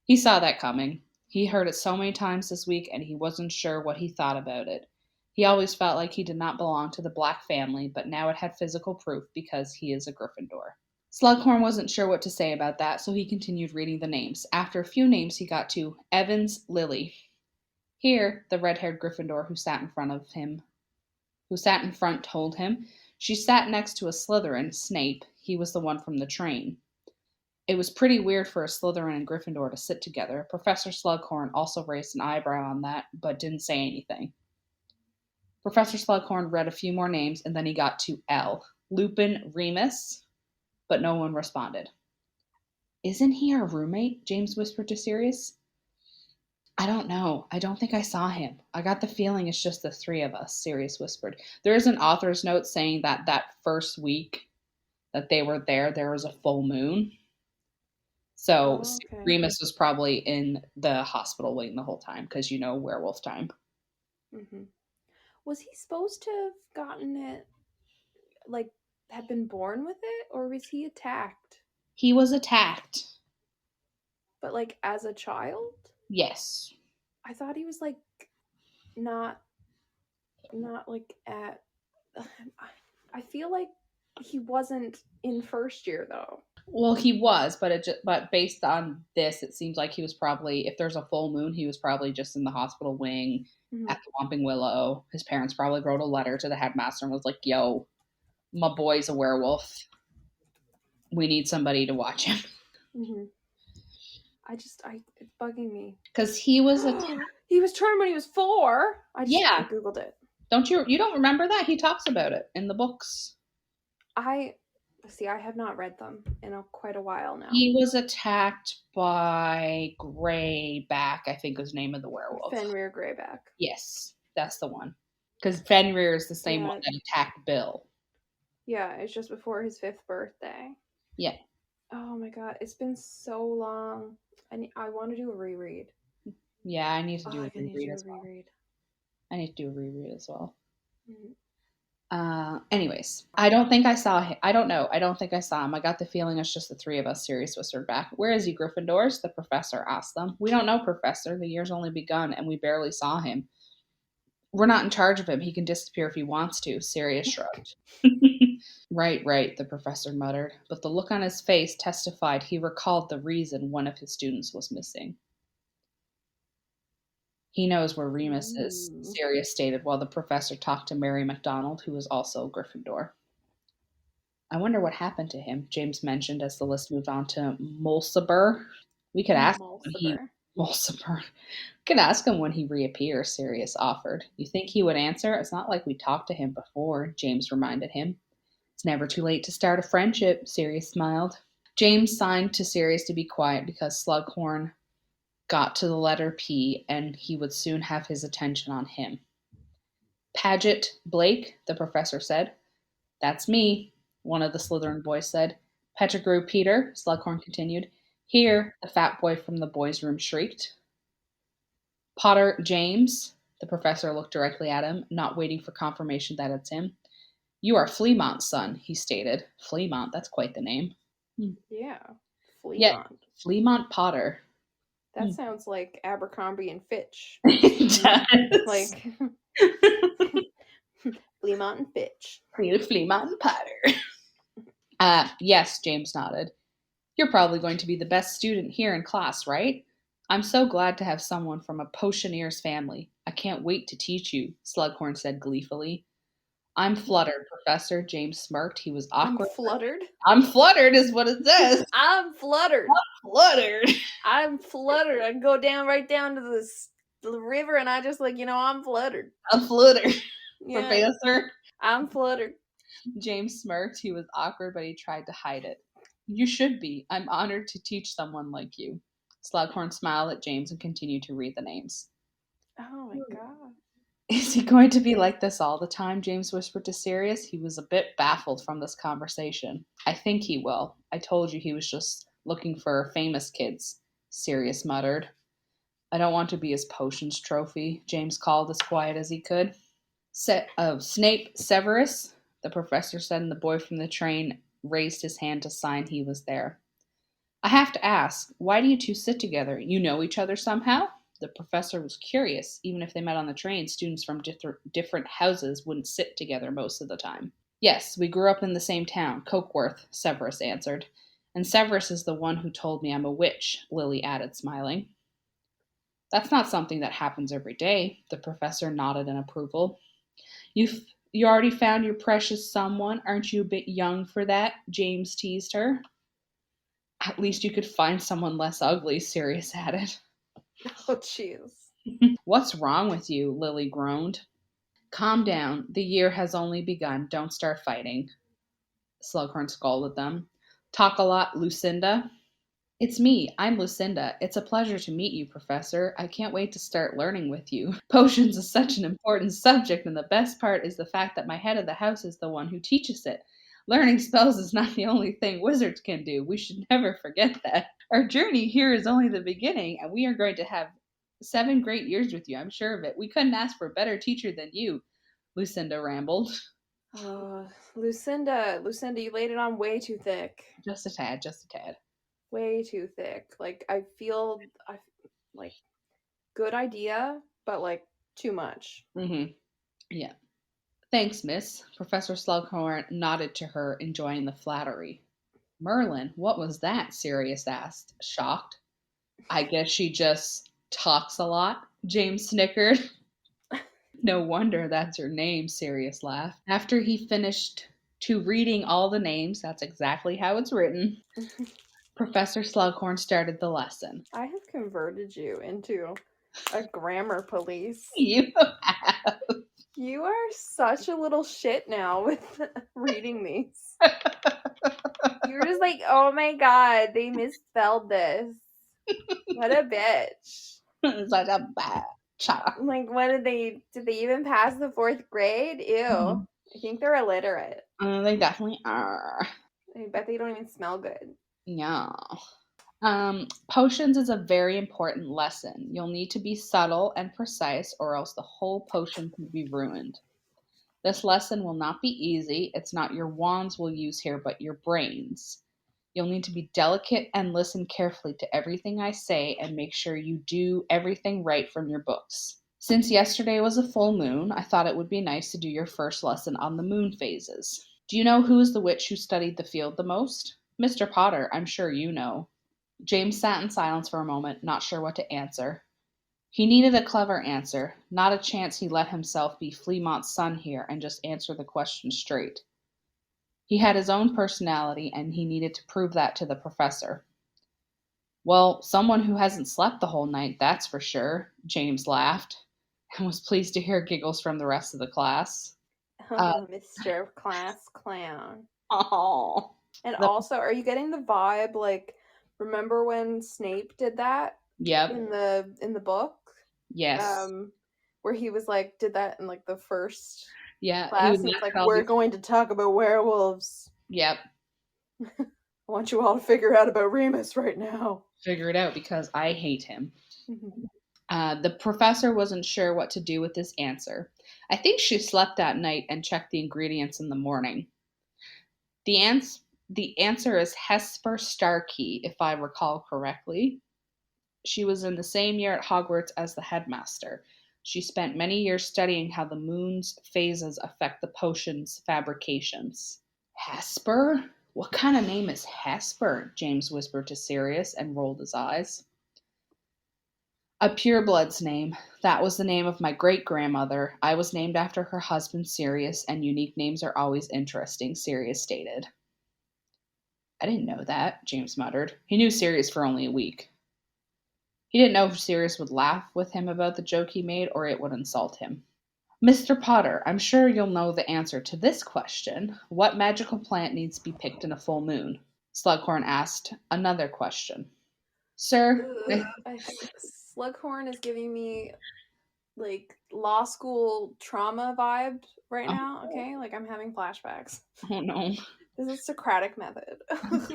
[SPEAKER 3] He saw that coming. He heard it so many times this week, and he wasn't sure what he thought about it. He always felt like he did not belong to the black family, but now it had physical proof because he is a Gryffindor. Slughorn wasn't sure what to say about that, so he continued reading the names. After a few names, he got to Evans Lily. Here, the red-haired Gryffindor who sat in front told him. She sat next to a Slytherin, Snape. He was the one from the train. It was pretty weird for a Slytherin and Gryffindor to sit together. Professor Slughorn also raised an eyebrow on that, but didn't say anything. Professor Slughorn read a few more names, and then he got to L. Lupin, Remus, but no one responded. Isn't he our roommate? James whispered to Sirius. I don't know. I don't think I saw him. I got the feeling it's just the three of us, Sirius whispered. There is an author's note saying that first week that they were there was a full moon. So
[SPEAKER 2] Oh, okay.
[SPEAKER 3] Remus was probably in the hospital waiting the whole time because, werewolf time.
[SPEAKER 2] Mm-hmm. Was he supposed to have gotten it, like, had been born with it, or was he attacked?
[SPEAKER 3] He was attacked.
[SPEAKER 2] But, like, as a child?
[SPEAKER 3] Yes.
[SPEAKER 2] I thought he was, like, not like, at... I feel like he wasn't in first year, though.
[SPEAKER 3] Well, he was, but based on this, it seems like he was probably, if there's a full moon, he was probably just in the hospital wing at the Whomping Willow. His parents probably wrote a letter to the headmaster and was like, "Yo, my boy's a werewolf. We need somebody to watch him."
[SPEAKER 2] Mm-hmm. It's bugging me.
[SPEAKER 3] Because he was
[SPEAKER 2] he was turned when he was 4. I Googled it.
[SPEAKER 3] You don't remember that? He talks about it in the books.
[SPEAKER 2] I have not read them in quite a while now.
[SPEAKER 3] He was attacked by Greyback, I think was the name of the werewolf.
[SPEAKER 2] Fenrir Greyback.
[SPEAKER 3] Yes, that's the one. Because Fenrir is the same one that attacked Bill.
[SPEAKER 2] Yeah, it's just before his 5th birthday.
[SPEAKER 3] Yeah.
[SPEAKER 2] Oh my god, it's been so long. I want to do a reread.
[SPEAKER 3] Yeah, I need to do a reread as well.
[SPEAKER 2] I
[SPEAKER 3] need to do a reread as well.
[SPEAKER 2] Mm-hmm.
[SPEAKER 3] Anyways, I don't think I saw him. I don't know. I don't think I saw him. I got the feeling it's just the three of us, Sirius whispered back. Where is he, Gryffindors? The professor asked them. We don't know, Professor. The year's only begun, and we barely saw him. We're not in charge of him. He can disappear if he wants to, Sirius shrugged. Right, the professor muttered. But the look on his face testified he recalled the reason one of his students was missing. He knows where Remus is, Sirius stated while the professor talked to Mary MacDonald, who was also a Gryffindor. I wonder what happened to him, James mentioned as the list moved on to Mulciber. We could ask him when he reappears, Sirius offered. You think he would answer? It's not like we talked to him before, James reminded him. It's never too late to start a friendship, Sirius smiled. James signed to Sirius to be quiet because Slughorn got to the letter P, and he would soon have his attention on him. Paget Blake, the professor said. That's me, one of the Slytherin boys said. Pettigrew Peter, Slughorn continued. Here, the fat boy from the boys' room shrieked. Potter James, the professor looked directly at him, not waiting for confirmation that it's him. You are Fleamont's son, he stated. Fleamont, that's quite the name.
[SPEAKER 2] Yeah, Fleamont.
[SPEAKER 3] Yeah, Fleamont Potter.
[SPEAKER 2] That sounds like Abercrombie and Fitch.
[SPEAKER 3] It does.
[SPEAKER 2] Like Fleamont and Fitch.
[SPEAKER 3] Fleamont and Potter. Yes, James nodded. You're probably going to be the best student here in class, right? I'm so glad to have someone from a Potioneer's family. I can't wait to teach you, Slughorn said gleefully. I'm fluttered, Professor. James smirked. He was awkward.
[SPEAKER 2] I'm fluttered?
[SPEAKER 3] I'm fluttered is what it says.
[SPEAKER 2] I'm fluttered. I'm fluttered. I go right down to the river and I just I'm fluttered.
[SPEAKER 3] I'm fluttered, yeah. Professor.
[SPEAKER 2] I'm fluttered.
[SPEAKER 3] James smirked. He was awkward, but he tried to hide it. You should be. I'm honored to teach someone like you. Slughorn smiled at James and continued to read the names.
[SPEAKER 2] Oh my god.
[SPEAKER 3] Is he going to be like this all the time? James whispered to Sirius. He was a bit baffled from this conversation. I think he will. I told you he was just looking for famous kids, Sirius muttered. I don't want to be his potions trophy, James called as quiet as he could. Snape Severus, the professor said, and the boy from the train raised his hand to sign he was there. I have to ask, why do you two sit together? You know each other somehow? The professor was curious. Even if they met on the train, students from different houses wouldn't sit together most of the time. Yes, we grew up in the same town, Cokeworth, Severus answered. And Severus is the one who told me I'm a witch, Lily added, smiling. That's not something that happens every day, the professor nodded in approval. You already found your precious someone, aren't you a bit young for that? James teased her. At least you could find someone less ugly, Sirius added.
[SPEAKER 2] Oh, jeez.
[SPEAKER 3] What's wrong with you? Lily groaned. Calm down. The year has only begun. Don't start fighting. Slughorn scolded them. Talk a lot, Lucinda. It's me. I'm Lucinda. It's a pleasure to meet you, Professor. I can't wait to start learning with you. Potions is such an important subject, and the best part is the fact that my head of the house is the one who teaches it. Learning spells is not the only thing wizards can do. We should never forget that. Our journey here is only the beginning, and we are going to have 7 great years with you. I'm sure of it. We couldn't ask for a better teacher than you, Lucinda rambled.
[SPEAKER 2] Oh, Lucinda, you laid it on way too thick.
[SPEAKER 3] Just a tad, just a tad.
[SPEAKER 2] Way too thick. Like, I like, good idea, but like too much.
[SPEAKER 3] Mm-hmm. Yeah. Thanks, miss. Professor Slughorn nodded to her, enjoying the flattery. Merlin, what was that? Sirius asked, shocked. I guess she just talks a lot, James snickered. No wonder that's her name, Sirius laughed. After he finished reading all the names, that's exactly how it's written, Professor Slughorn started the lesson.
[SPEAKER 2] I have converted you into a grammar police.
[SPEAKER 3] You have.
[SPEAKER 2] You are such a little shit now with reading these. You're just like, oh my god, they misspelled this. What a bitch.
[SPEAKER 3] Such a bad child.
[SPEAKER 2] Like, what did they even pass the 4th grade? Ew. I think they're illiterate.
[SPEAKER 3] They definitely are.
[SPEAKER 2] I bet they don't even smell good.
[SPEAKER 3] No. Potions is a very important lesson. You'll need to be subtle and precise, or else the whole potion can be ruined. This lesson will not be easy. It's not your wands we'll use here, but your brains. You'll need to be delicate and listen carefully to everything I say and make sure you do everything right from your books. Since yesterday was a full moon, I thought it would be nice to do your first lesson on the moon phases. Do you know who is the witch who studied the field the most? Mr. Potter, I'm sure you know. James sat in silence for a moment, not sure what to answer. He needed a clever answer, not a chance he let himself be Fleamont's son here and just answer the question straight. He had his own personality, and he needed to prove that to the professor. Well, someone who hasn't slept the whole night, that's for sure, James laughed, and was pleased to hear giggles from the rest of the class.
[SPEAKER 2] Mr. Class Clown.
[SPEAKER 3] Oh.
[SPEAKER 2] And also, are you getting the vibe, like, remember when Snape did that?
[SPEAKER 3] Yep.
[SPEAKER 2] In the book?
[SPEAKER 3] Yes.
[SPEAKER 2] Where he was like, did that in like the first
[SPEAKER 3] class.
[SPEAKER 2] And it's like, we're going to talk about werewolves.
[SPEAKER 3] Yep.
[SPEAKER 2] I want you all to figure out about Remus right now.
[SPEAKER 3] Figure it out because I hate him. The professor wasn't sure what to do with this answer. I think she slept that night and checked the ingredients in the morning. The answer is Hesper Starkey, if I recall correctly. She was in the same year at Hogwarts as the headmaster. She spent many years studying how the moon's phases affect the potion's fabrications. Hesper? What kind of name is Hesper? James whispered to Sirius and rolled his eyes. A pureblood's name. That was the name of my great-grandmother. I was named after her husband, Sirius, and unique names are always interesting, Sirius stated. I didn't know that, James muttered. He knew Sirius for only a week. He didn't know if Sirius would laugh with him about the joke he made or it would insult him. Mr. Potter, I'm sure you'll know the answer to this question. What magical plant needs to be picked in a full moon? Slughorn asked another question. Sir?
[SPEAKER 2] Slughorn is giving me, like, law school trauma vibe right now, okay? Like, I'm having flashbacks.
[SPEAKER 3] Oh, no.
[SPEAKER 2] This is Socratic method.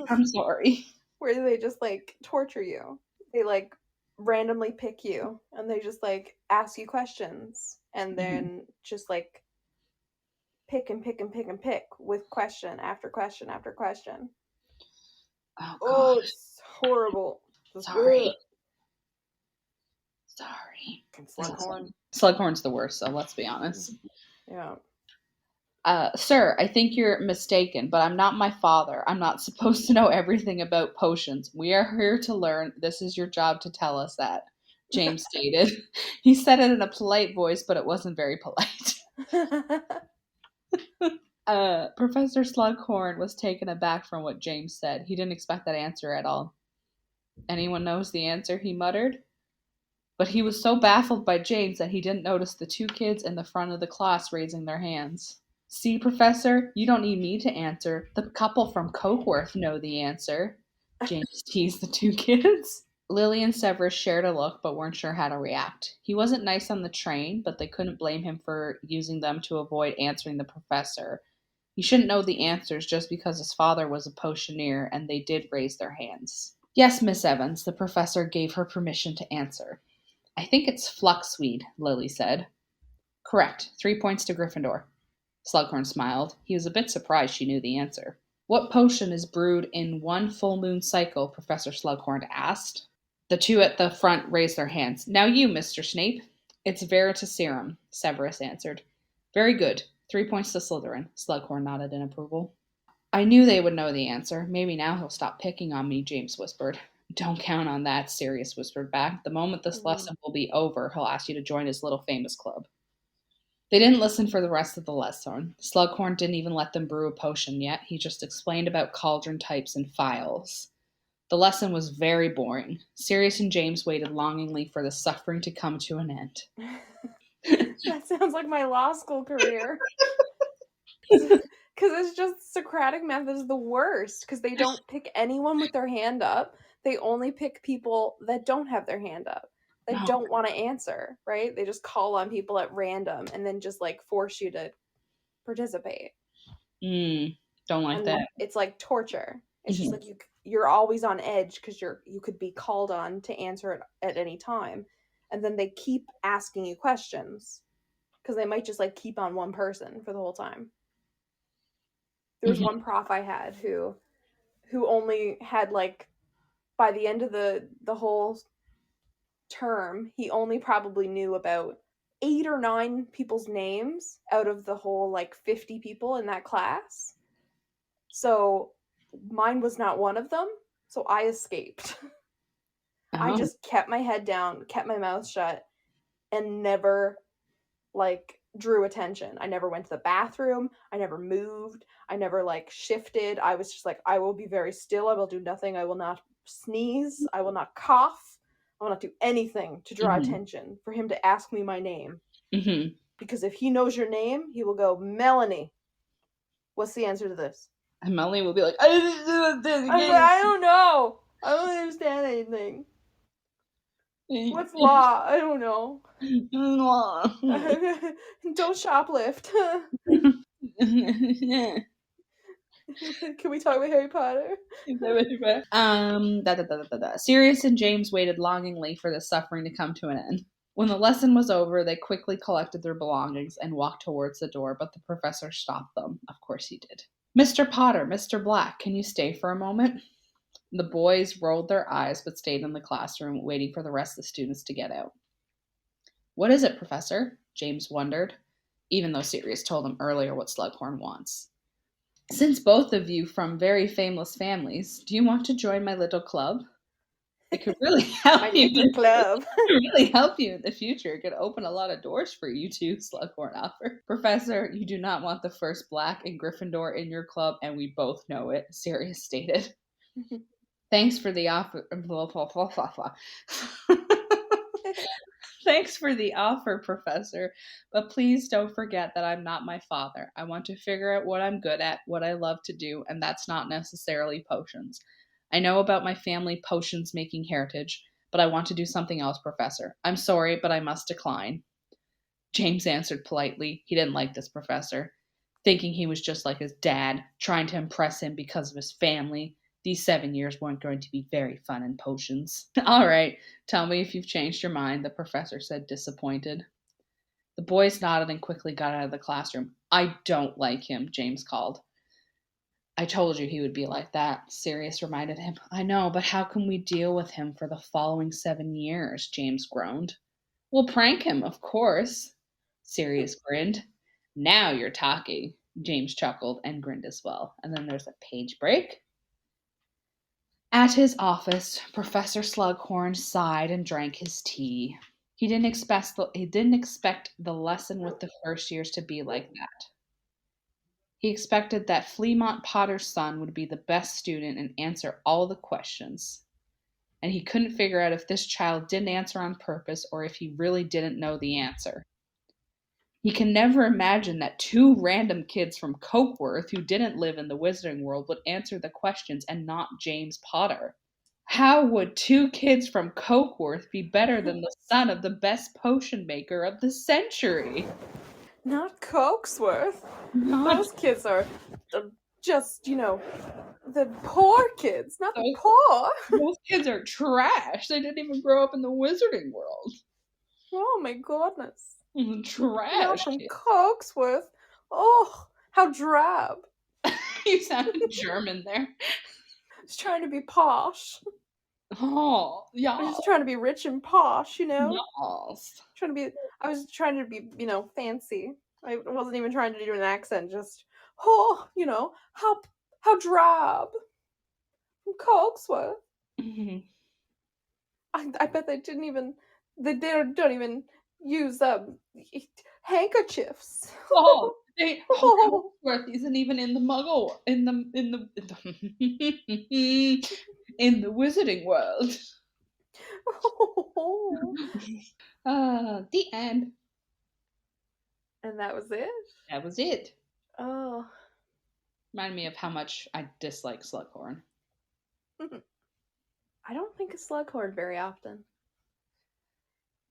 [SPEAKER 3] I'm sorry.
[SPEAKER 2] Where they just, like, torture you. They, like, randomly pick you, and they just, like, ask you questions, and then just, like, pick and pick and pick and pick with question after question after question. Oh, it's horrible.
[SPEAKER 3] Sorry. Slughorn's the worst, so let's be honest.
[SPEAKER 2] Yeah.
[SPEAKER 3] Sir, I think you're mistaken, but I'm not my father. I'm not supposed to know everything about potions. We are here to learn. This is your job to tell us that, James stated. He said it in a polite voice, but it wasn't very polite. Professor Slughorn was taken aback from what James said. He didn't expect that answer at all. Anyone knows the answer, he muttered. But he was so baffled by James that he didn't notice the 2 kids in the front of the class raising their hands. See, Professor, you don't need me to answer. The couple from Cokeworth know the answer. James teased the two kids. Lily and Severus shared a look but weren't sure how to react. He wasn't nice on the train, but they couldn't blame him for using them to avoid answering the professor. He shouldn't know the answers just because his father was a potioneer and they did raise their hands. Yes, Miss Evans, the professor gave her permission to answer. I think it's fluxweed, Lily said. Correct. 3 points to Gryffindor. Slughorn smiled. He was a bit surprised she knew the answer. What potion is brewed in one full moon cycle? Professor Slughorn asked. The two at the front raised their hands. Now you, Mr. Snape. It's Veritaserum, Severus answered. Very good. 3 points to Slytherin. Slughorn nodded in approval. I knew they would know the answer. Maybe now he'll stop picking on me, James whispered. Don't count on that, Sirius whispered back. The moment this lesson will be over, he'll ask you to join his little famous club. They didn't listen for the rest of the lesson. Slughorn didn't even let them brew a potion yet. He just explained about cauldron types and phials. The lesson was very boring. Sirius and James waited longingly for the suffering to come to an end.
[SPEAKER 2] That sounds like my law school career. Because it's just Socratic method is the worst. Because they don't pick anyone with their hand up. They only pick people that don't have their hand up. That don't want to answer, right? They just call on people at random and then just like force you to participate.
[SPEAKER 3] Don't like that.
[SPEAKER 2] It's like torture. It's just like you're always on edge because you could be called on to answer it at any time, and then they keep asking you questions because they might just like keep on one person for the whole time. There was one prof I had who only had like by the end of the whole term, he only probably knew about 8 or 9 people's names out of the whole like 50 people in that class. So mine was not one of them, so I escaped. I just kept my head down, kept my mouth shut, and never like drew attention. I never went to the bathroom, I never moved, I never like shifted. I was just like, I will be very still, I will do nothing, I will not sneeze, I will not cough, I will not do anything to draw attention for him to ask me my name. Because if he knows your name, he will go, Melanie, what's the answer to this?
[SPEAKER 3] And Melanie will be like,
[SPEAKER 2] I don't know. I don't understand anything. What's law? I don't know. Don't shoplift. Can we talk about Harry Potter?
[SPEAKER 3] Sirius and James waited longingly for the suffering to come to an end. When the lesson was over, they quickly collected their belongings and walked towards the door, but the professor stopped them. Of course he did. Mr. Potter, Mr. Black, can you stay for a moment? The boys rolled their eyes but stayed in the classroom, waiting for the rest of the students to get out. What is it, Professor? James wondered, even though Sirius told him earlier what Slughorn wants. Since both of you from very famous families, do you want to join my little club? It could really help you.
[SPEAKER 2] Club.
[SPEAKER 3] It could really help you in the future. It could open a lot of doors for you too, Slughorn offered. Professor, you do not want the first Black in Gryffindor in your club, and we both know it, Sirius stated. Thanks for the offer. Thanks for the offer, Professor, but please don't forget that I'm not my father. I want to figure out what I'm good at, what I love to do, and that's not necessarily potions. I know about my family potions making heritage, but I want to do something else, Professor. I'm sorry, but I must decline. James answered politely. He didn't like this professor, thinking he was just like his dad, trying to impress him because of his family. These 7 years weren't going to be very fun in potions. All right, tell me if you've changed your mind, the professor said, disappointed. The boys nodded and quickly got out of the classroom. I don't like him, James called. I told you he would be like that, Sirius reminded him. I know, but how can we deal with him for the following 7 years, James groaned. We'll prank him, of course, Sirius grinned. Now you're talking, James chuckled and grinned as well. And then there's a page break. At his office, Professor Slughorn sighed and drank his tea. He didn't expect the lesson with the first years to be like that. He expected that Fleamont Potter's son would be the best student and answer all the questions. And he couldn't figure out if this child didn't answer on purpose or if he really didn't know the answer. He can never imagine that two random kids from Cokeworth who didn't live in the Wizarding World would answer the questions and not James Potter. How would two kids from Cokeworth be better than the son of the best potion maker of the century?
[SPEAKER 2] Not Cokesworth.
[SPEAKER 3] Not
[SPEAKER 2] Those kids are just, the poor kids, not the
[SPEAKER 3] those,
[SPEAKER 2] poor.
[SPEAKER 3] those kids are trash. They didn't even grow up in the Wizarding World.
[SPEAKER 2] Oh my goodness. Not
[SPEAKER 3] Trash.
[SPEAKER 2] from Cokesworth. Oh, how drab.
[SPEAKER 3] You sounded German there.
[SPEAKER 2] I was trying to be posh.
[SPEAKER 3] Oh,
[SPEAKER 2] I was
[SPEAKER 3] yeah.
[SPEAKER 2] just trying to be rich and posh,
[SPEAKER 3] Yes.
[SPEAKER 2] I was trying to be, fancy. I wasn't even trying to do an accent, just, oh, how drab. From Cokesworth.
[SPEAKER 3] Mhm.
[SPEAKER 2] I bet they don't even use handkerchiefs.
[SPEAKER 3] Oh,
[SPEAKER 2] Oh.
[SPEAKER 3] Cokeworth isn't even in the Muggle in the Wizarding World. The end.
[SPEAKER 2] And that was it?
[SPEAKER 3] That was it.
[SPEAKER 2] Oh.
[SPEAKER 3] Remind me of how much I dislike Slughorn.
[SPEAKER 2] I don't think of Slughorn very often.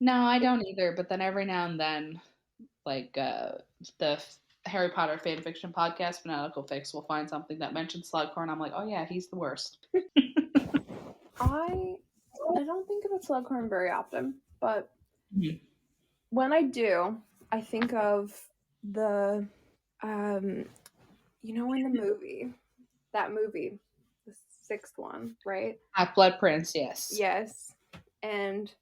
[SPEAKER 3] No, I don't either. But then every now and then, like the Harry Potter fanfiction podcast, Fanatical Fix, will find something that mentions Slughorn. I'm like, oh yeah, he's the worst.
[SPEAKER 2] I don't think about Slughorn very often, but
[SPEAKER 3] Mhm.
[SPEAKER 2] when I do, I think of the in the movie, the sixth one, right?
[SPEAKER 3] Half-Blood Prince, yes.
[SPEAKER 2] Yes. And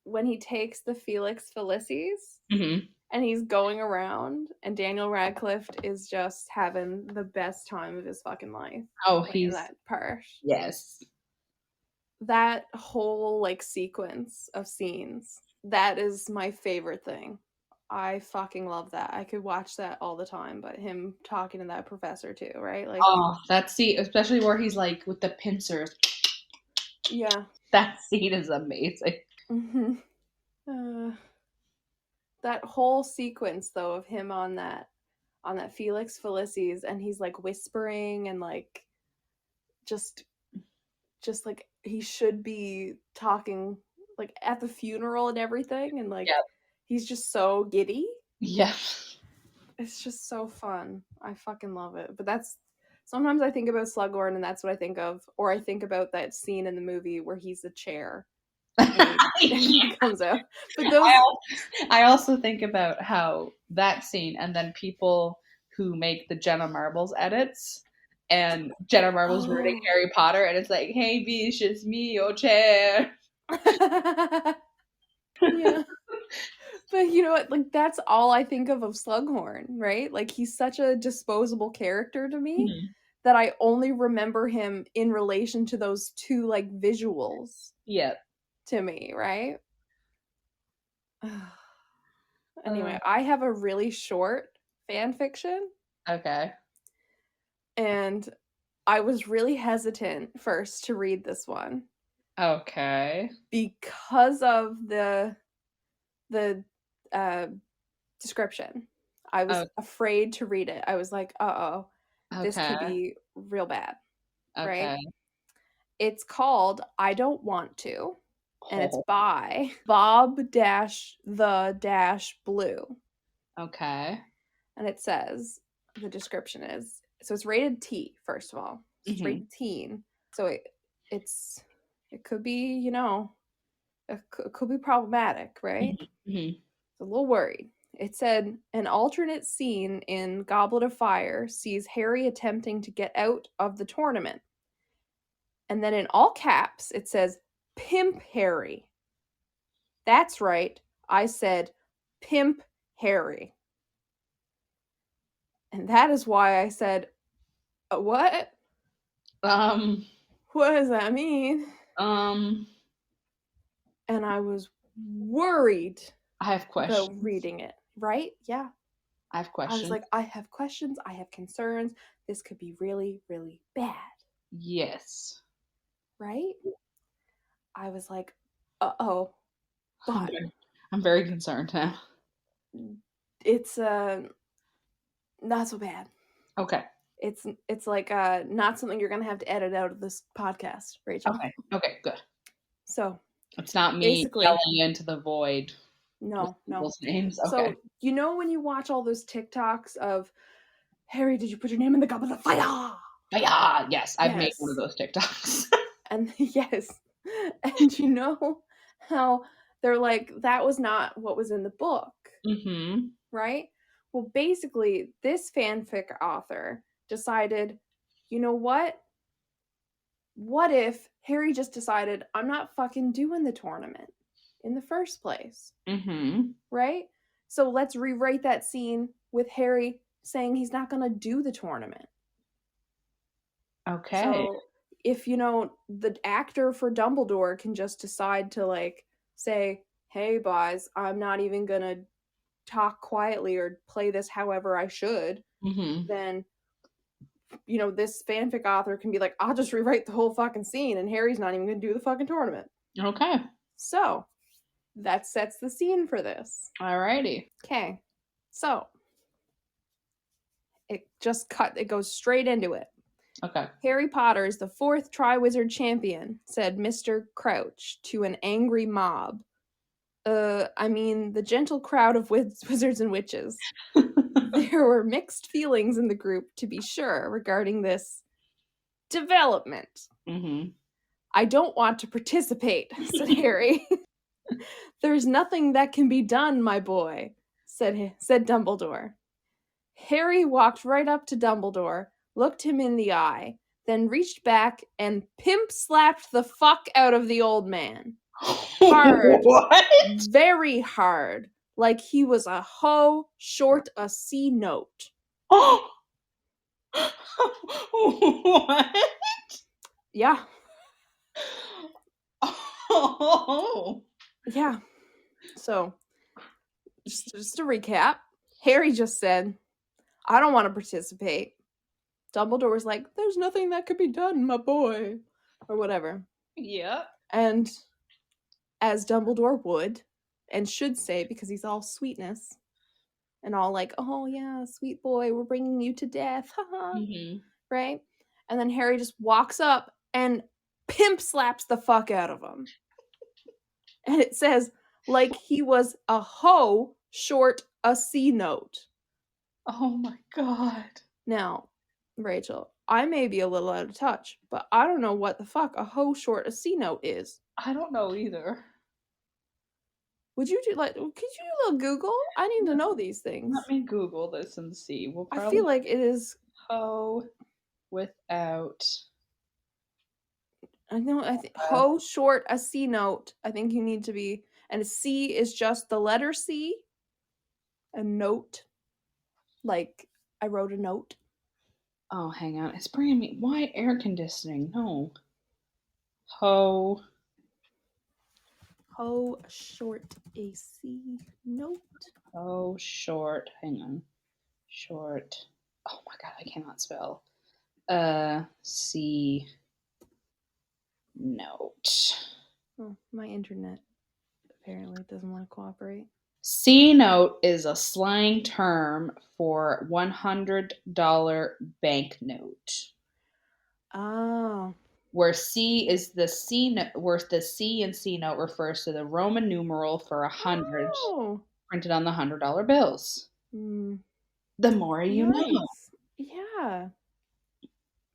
[SPEAKER 2] when he takes the Felix Felicis
[SPEAKER 3] Mm-hmm.
[SPEAKER 2] and he's going around and Daniel Radcliffe is just having the best time of his fucking life.
[SPEAKER 3] Oh,
[SPEAKER 2] in
[SPEAKER 3] he's
[SPEAKER 2] that part.
[SPEAKER 3] yes.
[SPEAKER 2] That whole sequence of scenes, that is my favorite thing. I fucking love that. I could watch that all the time, but him talking to that professor too, right?
[SPEAKER 3] Oh, that scene, especially where he's like with the pincers.
[SPEAKER 2] Yeah.
[SPEAKER 3] That scene is amazing.
[SPEAKER 2] Mm-hmm. That whole sequence though of him on that Felix Felicis and he's whispering and just he should be talking at the funeral and everything and
[SPEAKER 3] Yep.
[SPEAKER 2] he's just so giddy.
[SPEAKER 3] Yeah.
[SPEAKER 2] It's just so fun. I fucking love it. But that's sometimes I think about Slughorn and that's what I think of, or I think about that scene in the movie where he's the chair. And he comes out. But those
[SPEAKER 3] I also think about how that scene and then people who make the Jenna Marbles edits and Jenna Marbles reading Harry Potter and it's like, hey bish, it's me, your chair.
[SPEAKER 2] Yeah. But you know what? That's all I think of Slughorn, right? He's such a disposable character to me that I only remember him in relation to those two visuals.
[SPEAKER 3] Yeah.
[SPEAKER 2] To me, right? Anyway, I have a really short fan fiction.
[SPEAKER 3] Okay.
[SPEAKER 2] And I was really hesitant first to read this one.
[SPEAKER 3] Okay.
[SPEAKER 2] Because of the description. I was afraid to read it. I was like, uh-oh, this could be real bad.
[SPEAKER 3] Okay.
[SPEAKER 2] Right? It's called I Don't Want To. And it's by Bob-the-Blue.
[SPEAKER 3] Okay.
[SPEAKER 2] And it says, the description is, so it's rated T, first of all. So it's rated teen. So it could be, it could be problematic, right?
[SPEAKER 3] Mm-hmm.
[SPEAKER 2] A little worried. It said, an alternate scene in Goblet of Fire sees Harry attempting to get out of the tournament. And then in all caps, it says, Pimp Harry. That's right. I said, Pimp Harry. And that is why I said, what? What does that mean?
[SPEAKER 3] And
[SPEAKER 2] I was worried
[SPEAKER 3] I have questions
[SPEAKER 2] about reading it, right? Yeah.
[SPEAKER 3] I have questions.
[SPEAKER 2] I was like, I have questions. I have concerns. This could be really, really bad.
[SPEAKER 3] Yes.
[SPEAKER 2] Right? I was like, uh-oh. But
[SPEAKER 3] I'm very concerned now.
[SPEAKER 2] it's not so bad.
[SPEAKER 3] Okay.
[SPEAKER 2] It's like not something you're gonna have to edit out of this podcast, Rachel.
[SPEAKER 3] Okay, good.
[SPEAKER 2] So
[SPEAKER 3] It's not me
[SPEAKER 2] basically,
[SPEAKER 3] yelling into the void.
[SPEAKER 2] no.
[SPEAKER 3] People's names. Okay.
[SPEAKER 2] So you know when you watch all those TikToks of Harry, did you put your name in the goblet of fire?
[SPEAKER 3] Yeah, yes, I've made
[SPEAKER 2] Yes.
[SPEAKER 3] one of those TikToks.
[SPEAKER 2] And yes, and you know how they're like, that was not what was in the book, right? Well, basically, this fanfic author decided, you know what? What if Harry just decided, I'm not fucking doing the tournament in the first place? Right? So let's rewrite that scene with Harry saying he's not going to do the tournament.
[SPEAKER 3] Okay.
[SPEAKER 2] So if, you know, the actor for Dumbledore can just decide to, like, say, hey, boys, I'm not even going to talk quietly or play this however I should, then, you know, this fanfic author can be like, I'll just rewrite the whole fucking scene and Harry's not even going to do the fucking tournament.
[SPEAKER 3] Okay.
[SPEAKER 2] So that sets the scene for this.
[SPEAKER 3] Alrighty.
[SPEAKER 2] Okay. So it goes straight into it.
[SPEAKER 3] Okay.
[SPEAKER 2] Harry Potter is the 4th Triwizard Champion, said Mr. Crouch to an angry mob. I mean, the gentle crowd of wizards and witches. There were mixed feelings in the group, to be sure, regarding this development. I don't want to participate, said Harry. There's nothing that can be done, my boy, said Dumbledore. Harry walked right up to Dumbledore, looked him in the eye, then reached back and pimp slapped the fuck out of the old man. Hard.
[SPEAKER 3] What?
[SPEAKER 2] Very hard. Like he was a hoe short a C note.
[SPEAKER 3] Oh! What?
[SPEAKER 2] Yeah.
[SPEAKER 3] Oh.
[SPEAKER 2] Yeah. So, just to recap, Harry just said, I don't want to participate. Dumbledore was like, there's nothing that could be done, my boy. Or whatever.
[SPEAKER 3] Yep.
[SPEAKER 2] And as Dumbledore would and should say, because he's all sweetness and all like, oh yeah, sweet boy, we're bringing you to death. Right? And then Harry just walks up and pimp slaps the fuck out of him. And it says, like he was a hoe short a C note.
[SPEAKER 3] Oh my god.
[SPEAKER 2] Now, Rachel, I may be a little out of touch, but I don't know what the fuck a hoe short a C note is.
[SPEAKER 3] I don't know either.
[SPEAKER 2] Could you do a little Google? I need to know these things.
[SPEAKER 3] Let me Google this and see. We'll probably
[SPEAKER 2] I feel like it is
[SPEAKER 3] hoe without.
[SPEAKER 2] I think hoe short a C note. I think you need to be, and a C is just the letter C. A note, like I wrote a note.
[SPEAKER 3] Oh, hang on. It's bringing me. Why air conditioning? No. Hoe
[SPEAKER 2] short a C note.
[SPEAKER 3] Oh, short. Hang on. Short. Oh my god, I cannot spell. C note.
[SPEAKER 2] Oh, my internet apparently doesn't want to cooperate.
[SPEAKER 3] C note is a slang term for $100 banknote.
[SPEAKER 2] Oh.
[SPEAKER 3] Where C is the C note, where the C in C note refers to the Roman numeral for 100 printed on the $100 bills. The more you know.
[SPEAKER 2] Yeah.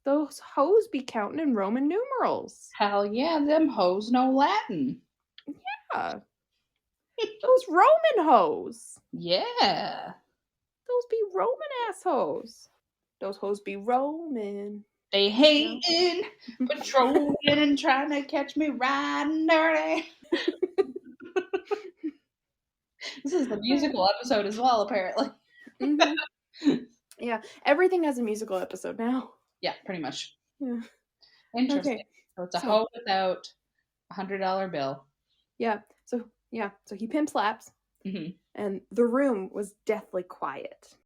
[SPEAKER 2] Those hoes be counting in Roman numerals.
[SPEAKER 3] Hell yeah, them hoes know Latin.
[SPEAKER 2] Yeah. Those Roman hoes.
[SPEAKER 3] Yeah.
[SPEAKER 2] Those be Roman ass hoes. Those hoes be Roman.
[SPEAKER 3] They hating, patrolling, and trying to catch me riding dirty. This is the musical episode as well, apparently.
[SPEAKER 2] Yeah, everything has a musical episode now.
[SPEAKER 3] Yeah, pretty much.
[SPEAKER 2] Yeah.
[SPEAKER 3] Interesting. Okay. So it's a hoe without a $100 bill.
[SPEAKER 2] Yeah. So he pimp slaps, and the room was deathly quiet.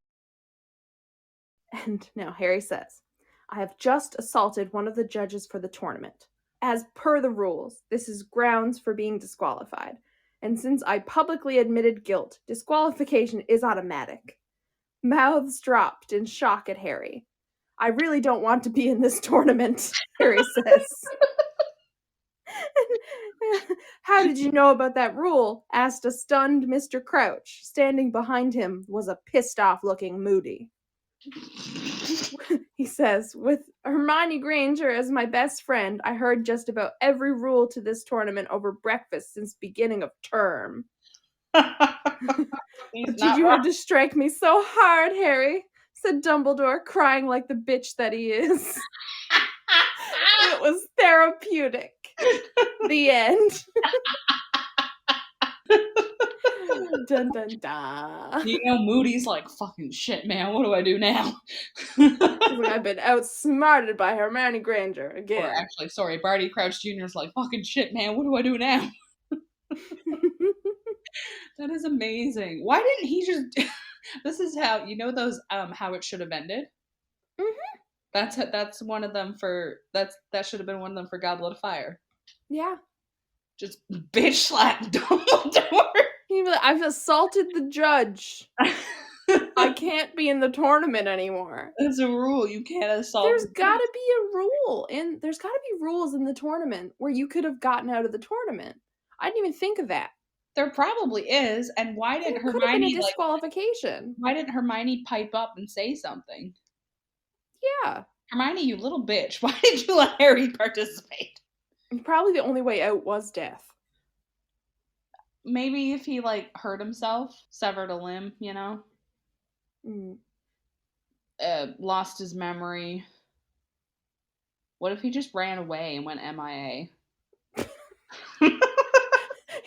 [SPEAKER 2] And now Harry says, I have just assaulted one of the judges for the tournament. As per the rules, this is grounds for being disqualified. And since I publicly admitted guilt, disqualification is automatic. Mouths dropped in shock at Harry. I really don't want to be in this tournament, Harry says. How did you know about that rule? Asked a stunned Mr. Crouch. Standing behind him was a pissed-off-looking Moody. He says, with Hermione Granger as my best friend, I heard just about every rule to this tournament over breakfast since beginning of term. Did you have to strike me so hard, Harry? Said Dumbledore, crying like the bitch that he is. It was therapeutic. The end. Dun dun dun.
[SPEAKER 3] You know, Moody's like, fucking shit, man, what do I do now?
[SPEAKER 2] Like, I've been outsmarted by Hermione Granger again.
[SPEAKER 3] Or actually, sorry, Barty Crouch Jr. is like, fucking shit, man, what do I do now? That is amazing. Why didn't he just... This is how, you know those, how it should have ended? Mm-hmm. That's one of them for... That should have been one of them for Goblet of Fire.
[SPEAKER 2] Yeah.
[SPEAKER 3] Just bitch slap Dumbledore.
[SPEAKER 2] I've assaulted the judge. I can't be in the tournament anymore.
[SPEAKER 3] There's a rule. You can't assault.
[SPEAKER 2] There's gotta be a rule. And there's gotta be rules in the tournament where you could have gotten out of the tournament. I didn't even think of that.
[SPEAKER 3] There probably is. And why didn't Hermione... Could have been
[SPEAKER 2] a disqualification.
[SPEAKER 3] Why didn't Hermione pipe up and say something?
[SPEAKER 2] Yeah.
[SPEAKER 3] Hermione, you little bitch. Why did you let Harry participate?
[SPEAKER 2] Probably the only way out was death.
[SPEAKER 3] Maybe if he, like, hurt himself, severed a limb, you know? Lost his memory. What if he just ran away and went MIA?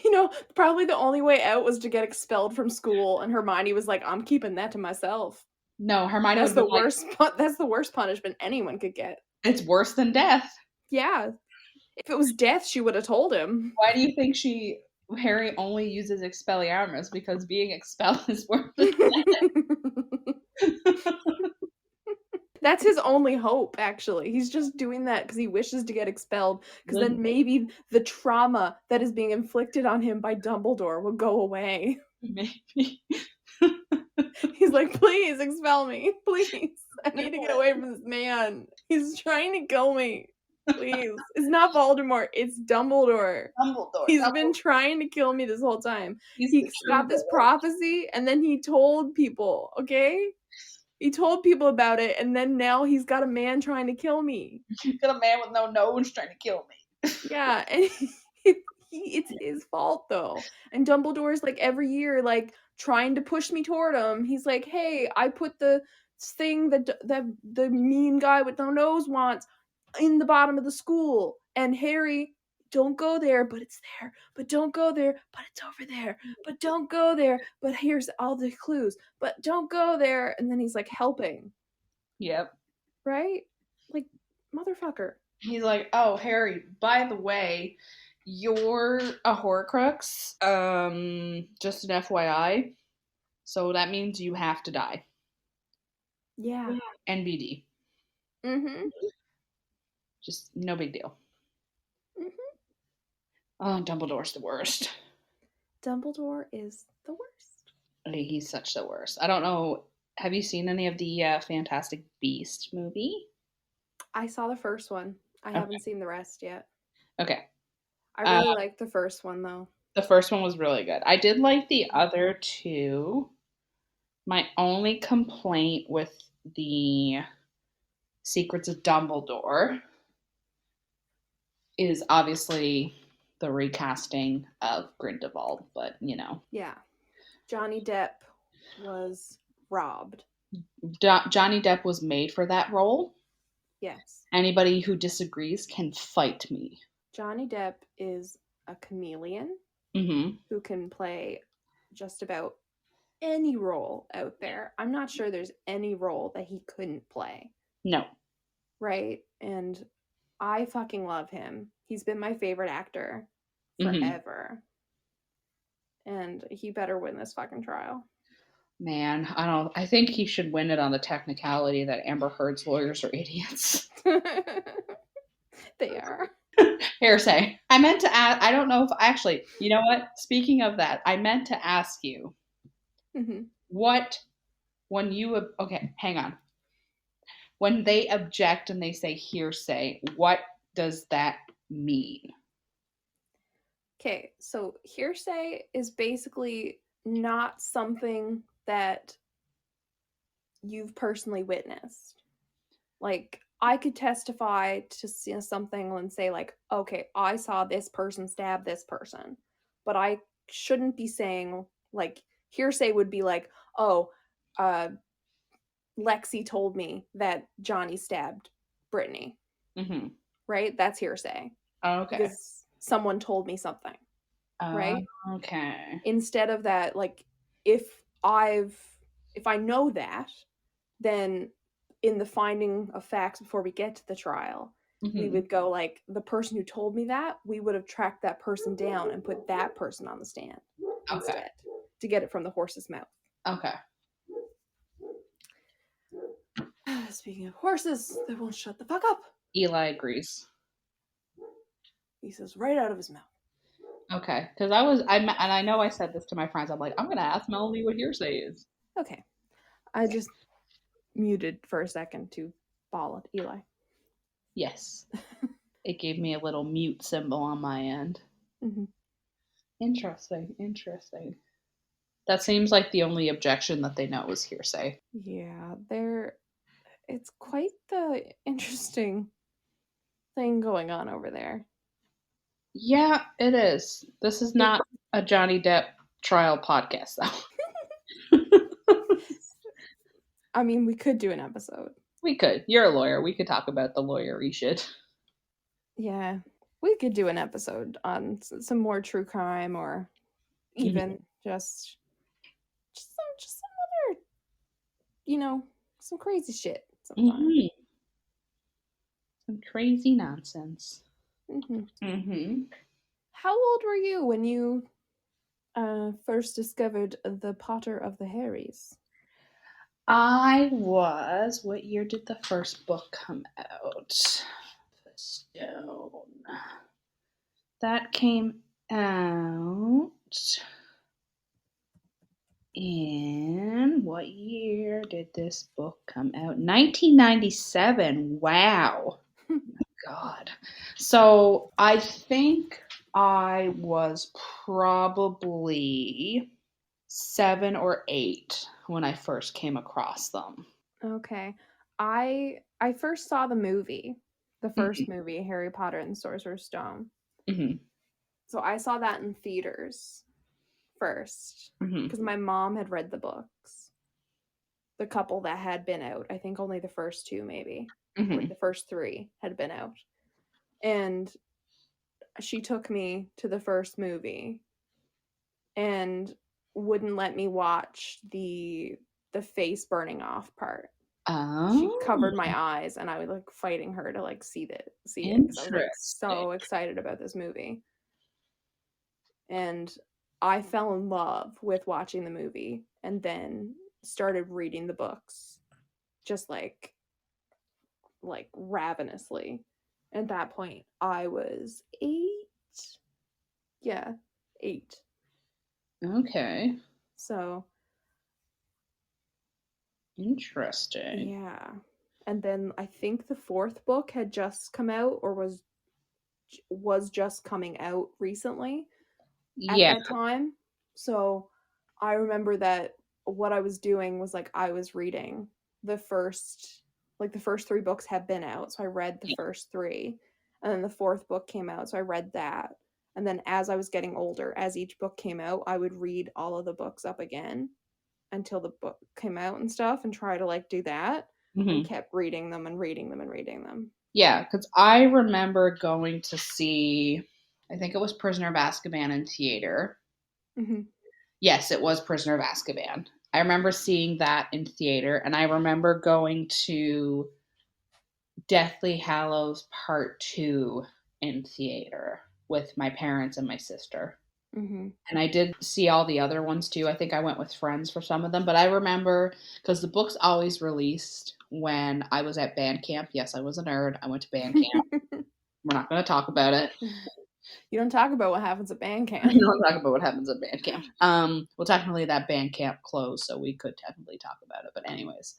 [SPEAKER 3] You
[SPEAKER 2] know, probably the only way out was to get expelled from school, and Hermione was like, I'm keeping that to myself.
[SPEAKER 3] No, Hermione
[SPEAKER 2] that's the worst. That's the worst punishment anyone could get.
[SPEAKER 3] It's worse than death.
[SPEAKER 2] Yeah. If it was death, she would have told him.
[SPEAKER 3] Why do you think Harry only uses Expelliarmus? Because being expelled is worse than death.
[SPEAKER 2] That's his only hope, actually. He's just doing that because he wishes to get expelled, because then maybe the trauma that is being inflicted on him by Dumbledore will go away.
[SPEAKER 3] Maybe.
[SPEAKER 2] He's like, please expel me. Please. I need to get away from this man. He's trying to kill me. Please. It's not Voldemort. It's Dumbledore. He's been trying to kill me this whole time. He got this prophecy, and then he told people, okay? He told people about it, and then now he's got a man trying to kill me.
[SPEAKER 3] He's got a man with no nose trying to kill me.
[SPEAKER 2] Yeah, and it's his fault, though. And Dumbledore's, like, every year, like, trying to push me toward him. He's like, hey, I put the thing that the mean guy with no nose wants in the bottom of the school. And Harry, don't go there, but it's there. But don't go there, but it's over there. But don't go there, but here's all the clues. But don't go there. And then he's like helping.
[SPEAKER 3] Yep.
[SPEAKER 2] Right? Like, motherfucker.
[SPEAKER 3] He's like, oh, Harry, by the way, you're a Horcrux. Just an FYI. So that means you have to die.
[SPEAKER 2] Yeah.
[SPEAKER 3] NBD.
[SPEAKER 2] Mm-hmm.
[SPEAKER 3] Just no big deal. Oh, Dumbledore's the worst.
[SPEAKER 2] Dumbledore is the worst.
[SPEAKER 3] He's such the worst. I don't know. Have you seen any of the Fantastic Beasts movie?
[SPEAKER 2] I saw the first one. I haven't seen the rest yet.
[SPEAKER 3] Okay.
[SPEAKER 2] I really liked the first one, though.
[SPEAKER 3] The first one was really good. I did like the other two. My only complaint with the Secrets of Dumbledore is obviously the recasting of Grindelwald, but you know.
[SPEAKER 2] Yeah. Johnny Depp was robbed.
[SPEAKER 3] Johnny Depp was made for that role.
[SPEAKER 2] Yes.
[SPEAKER 3] Anybody who disagrees can fight me.
[SPEAKER 2] Johnny Depp is a chameleon who can play just about any role out there. I'm not sure there's any role that he couldn't play.
[SPEAKER 3] No.
[SPEAKER 2] Right? And I fucking love him. He's been my favorite actor forever. And he better win this fucking trial.
[SPEAKER 3] Man, I think he should win it on the technicality that Amber Heard's lawyers are idiots.
[SPEAKER 2] They are.
[SPEAKER 3] Hearsay. I meant to ask, I don't know if, actually, you know what? Speaking of that, I meant to ask you, what, when you, okay, hang on. When they object and they say hearsay, what does that mean?
[SPEAKER 2] Okay, so hearsay is basically not something that you've personally witnessed. Like, I could testify to something and say, like, okay, I saw this person stab this person, but I shouldn't be saying, like, hearsay would be like, oh, Lexi told me that Johnny stabbed Brittany, right? That's hearsay.
[SPEAKER 3] Okay.
[SPEAKER 2] Because someone told me something, right?
[SPEAKER 3] Okay.
[SPEAKER 2] Instead of that, like, if I know that, then in the finding of facts before we get to the trial, we would go like, the person who told me that, we would have tracked that person down and put that person on the stand instead to get it from the horse's mouth.
[SPEAKER 3] Okay.
[SPEAKER 2] Speaking of horses, they won't shut the fuck up.
[SPEAKER 3] Eli agrees.
[SPEAKER 2] He says right out of his mouth.
[SPEAKER 3] Okay, because and I know I said this to my friends. I'm like, I'm gonna ask Melanie what hearsay is.
[SPEAKER 2] Okay, I just muted for a second to ball at Eli.
[SPEAKER 3] Yes, it gave me a little mute symbol on my end. Interesting. That seems like the only objection that they know is hearsay.
[SPEAKER 2] Yeah, it's quite the interesting thing going on over there.
[SPEAKER 3] Yeah, it is. This is not a Johnny Depp trial podcast, though.
[SPEAKER 2] I mean, we could do an episode.
[SPEAKER 3] We could. You're a lawyer. We could talk about the lawyery shit.
[SPEAKER 2] Yeah, we could do an episode on some more true crime, or even just some other, some crazy shit sometimes.
[SPEAKER 3] Some crazy nonsense.
[SPEAKER 2] How old were you when you first discovered the Potter of the Harrys?
[SPEAKER 3] What year did the first book come out? The Stone. That came out in, what year did this book come out? 1997. Wow. Oh my God. So I think I was probably 7 or 8 when I first came across them.
[SPEAKER 2] Okay. I first saw the movie, the first movie, Harry Potter and the Sorcerer's Stone. So I saw that in theaters first because my mom had read the books. The couple that had been out, I think only the first 2 maybe, like the first 3 had been out. And she took me to the first movie and wouldn't let me watch the face burning off part. She covered my eyes, and I was like fighting her to like see it because I was like so excited about this movie. And I fell in love with watching the movie and then started reading the books just like ravenously. At that point, I was 8. Yeah, 8.
[SPEAKER 3] Okay.
[SPEAKER 2] So
[SPEAKER 3] interesting.
[SPEAKER 2] Yeah. And then I think the 4th book had just come out or was just coming out recently at that time. So I remember that what I was doing was like I was reading the first 3 books had been out. So I read the first 3, and then the 4th book came out. So I read that. And then as I was getting older, as each book came out, I would read all of the books up again until the book came out and stuff, and try to like do that, and kept reading them and reading them and reading them.
[SPEAKER 3] Yeah, because I remember going to see, I think it was Prisoner of Azkaban in theater. Yes, it was Prisoner of Azkaban. I remember seeing that in theater, and I remember going to Deathly Hallows Part 2 in theater with my parents and my sister. And I did see all the other ones too. I think I went with friends for some of them, but I remember because the books always released when I was at band camp. Yes, I was a nerd. I went to band camp. We're not going to talk about it.
[SPEAKER 2] You don't talk about what happens at band camp.
[SPEAKER 3] We don't talk about what happens at band camp. Well, technically that band camp closed, so we could technically talk about it. But anyways,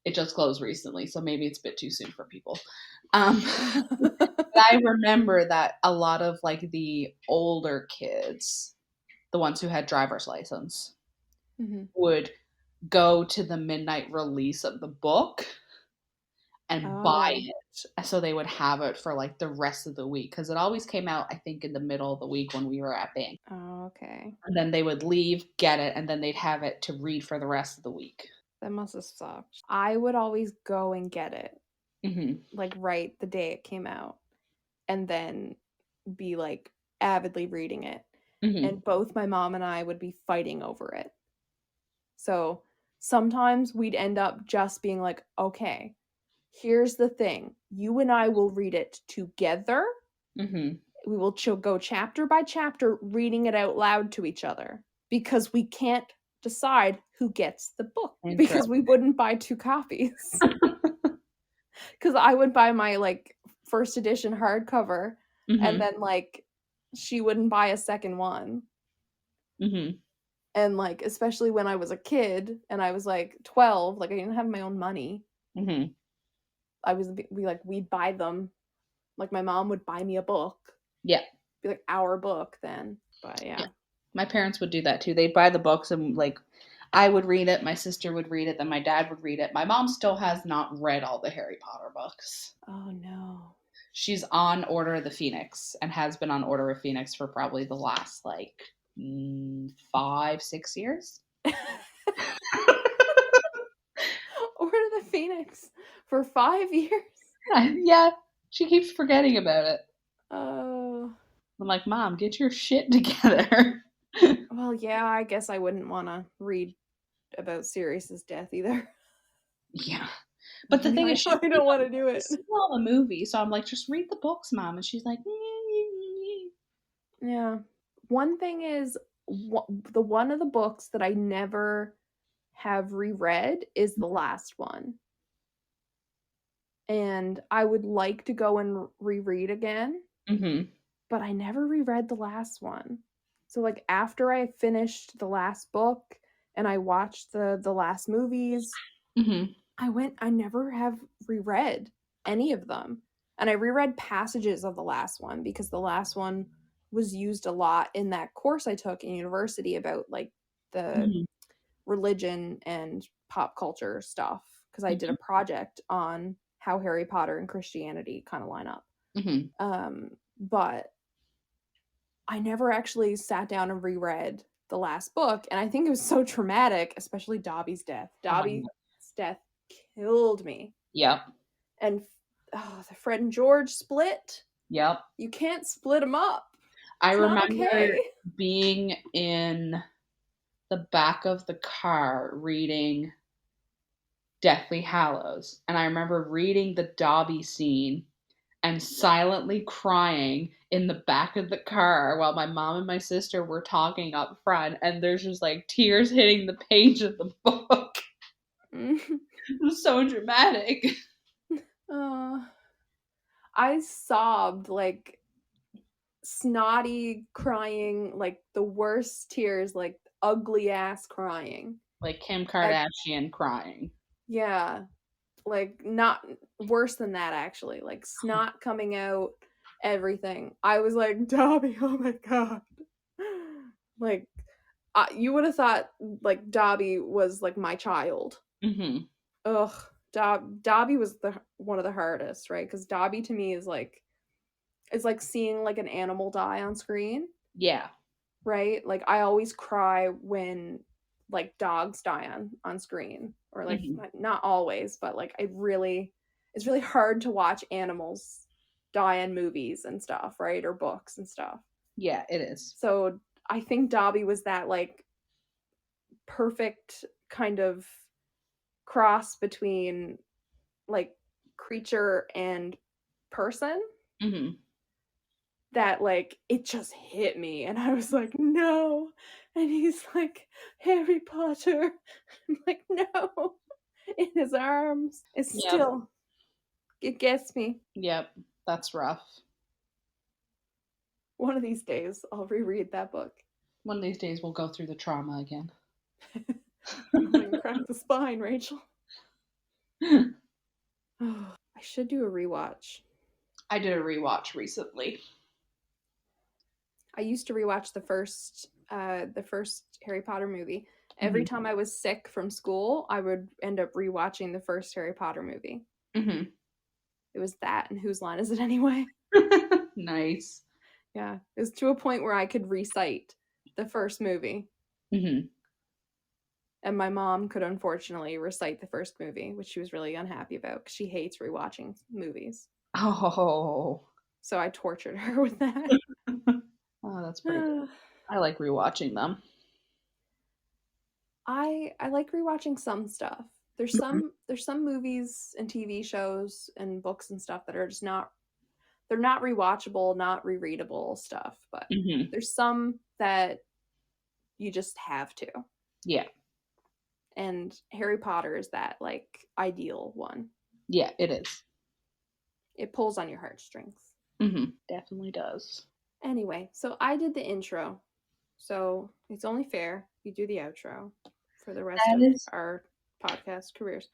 [SPEAKER 3] it just closed recently, so maybe it's a bit too soon for people. But I remember that a lot of like the older kids, the ones who had driver's license, would go to the midnight release of the book and buy it, so they would have it for like the rest of the week, because it always came out, I think, in the middle of the week when we were at band.
[SPEAKER 2] Oh, okay.
[SPEAKER 3] And then they would leave, get it, and then they'd have it to read for the rest of the week.
[SPEAKER 2] That must have sucked. I would always go and get it, like right the day it came out, and then be like avidly reading it. And both my mom and I would be fighting over it. So sometimes we'd end up just being like, okay, here's the thing. You and I will read it together. We will go chapter by chapter, reading it out loud to each other, because we can't decide who gets the book, because we wouldn't buy 2 copies. Because I would buy my like first edition hardcover, and then like she wouldn't buy a second one. And like, especially when I was a kid and I was like 12, like I didn't have my own money. We'd buy them. Like my mom would buy me a book. Yeah. Be like our book then. But yeah.
[SPEAKER 3] My parents would do that too. They'd buy the books and like I would read it, my sister would read it, then my dad would read it. My mom still has not read all the Harry Potter books.
[SPEAKER 2] Oh no.
[SPEAKER 3] She's on Order of the Phoenix and has been on Order of Phoenix for probably the last like 5-6 years.
[SPEAKER 2] Order of the Phoenix for 5 years?
[SPEAKER 3] Yeah, she keeps forgetting about it.
[SPEAKER 2] Oh.
[SPEAKER 3] I'm like, Mom, get your shit together.
[SPEAKER 2] Well, yeah, I guess I wouldn't want to read about Sirius's death either.
[SPEAKER 3] Yeah. But the thing is,
[SPEAKER 2] I don't want to do it.
[SPEAKER 3] It's all the movie, so I'm like, just read the books, Mom. And she's like,
[SPEAKER 2] yeah. One thing is, the one of the books that I never have reread is the last one. And I would like to go and reread again. But I never reread the last one. So like after I finished the last book and I watched the last movies, I never have reread any of them. And I reread passages of the last one because the last one was used a lot in that course I took in university about like the religion and pop culture stuff, because I did a project on how Harry Potter and Christianity kind of line up. But I never actually sat down and reread the last book, and I think it was so traumatic, especially Dobby's death. Dobby's death killed me. Yep. And the Fred and George split. Yep. You can't split them up.
[SPEAKER 3] I remember being in the back of the car reading Deathly Hallows, and I remember reading the Dobby scene and silently crying in the back of the car while my mom and my sister were talking up front, and there's just like tears hitting the page of the book. It was so dramatic.
[SPEAKER 2] I sobbed like snotty crying, like the worst tears, like ugly ass crying.
[SPEAKER 3] Like Kim Kardashian crying.
[SPEAKER 2] Yeah. Like not worse than that actually. Like snot coming out, everything. I was like, Dobby, oh my god. Like you would have thought like Dobby was like my child. Ugh. Dobby was one of the hardest, right? Because Dobby to me is like seeing like an animal die on screen. Yeah. Right? Like I always cry when like dogs die on screen, or like not always, but like it's really hard to watch animals die in movies and stuff, right? Or books and stuff.
[SPEAKER 3] Yeah, it is.
[SPEAKER 2] So I think Dobby was that like perfect kind of cross between like creature and person. That like it just hit me, and I was like, no. And he's like, Harry Potter. I'm like, no. In his arms. It still It gets me.
[SPEAKER 3] Yep, that's rough.
[SPEAKER 2] One of these days, I'll reread that book.
[SPEAKER 3] One of these days we'll go through the trauma again.
[SPEAKER 2] I'm gonna crack the spine, Rachel. I should do a rewatch.
[SPEAKER 3] I did a rewatch recently.
[SPEAKER 2] I used to rewatch the first Harry Potter movie. Every time I was sick from school, I would end up rewatching the first Harry Potter movie.
[SPEAKER 3] Mm-hmm.
[SPEAKER 2] It was that, and Whose Line Is It Anyway?
[SPEAKER 3] Nice.
[SPEAKER 2] Yeah, it was to a point where I could recite the first movie.
[SPEAKER 3] Mm-hmm.
[SPEAKER 2] And my mom could unfortunately recite the first movie, which she was really unhappy about because she hates rewatching movies.
[SPEAKER 3] Oh.
[SPEAKER 2] So I tortured her with that.
[SPEAKER 3] Oh, that's pretty good. I like rewatching them.
[SPEAKER 2] I like rewatching some stuff. There's some movies and TV shows and books and stuff that are just not rewatchable, not rereadable stuff, but there's some that you just have to.
[SPEAKER 3] Yeah.
[SPEAKER 2] And Harry Potter is that like ideal one.
[SPEAKER 3] Yeah, it is.
[SPEAKER 2] It pulls on your heartstrings.
[SPEAKER 3] Definitely does.
[SPEAKER 2] Anyway, so I did the intro. So it's only fair you do the outro for the rest of our podcast careers.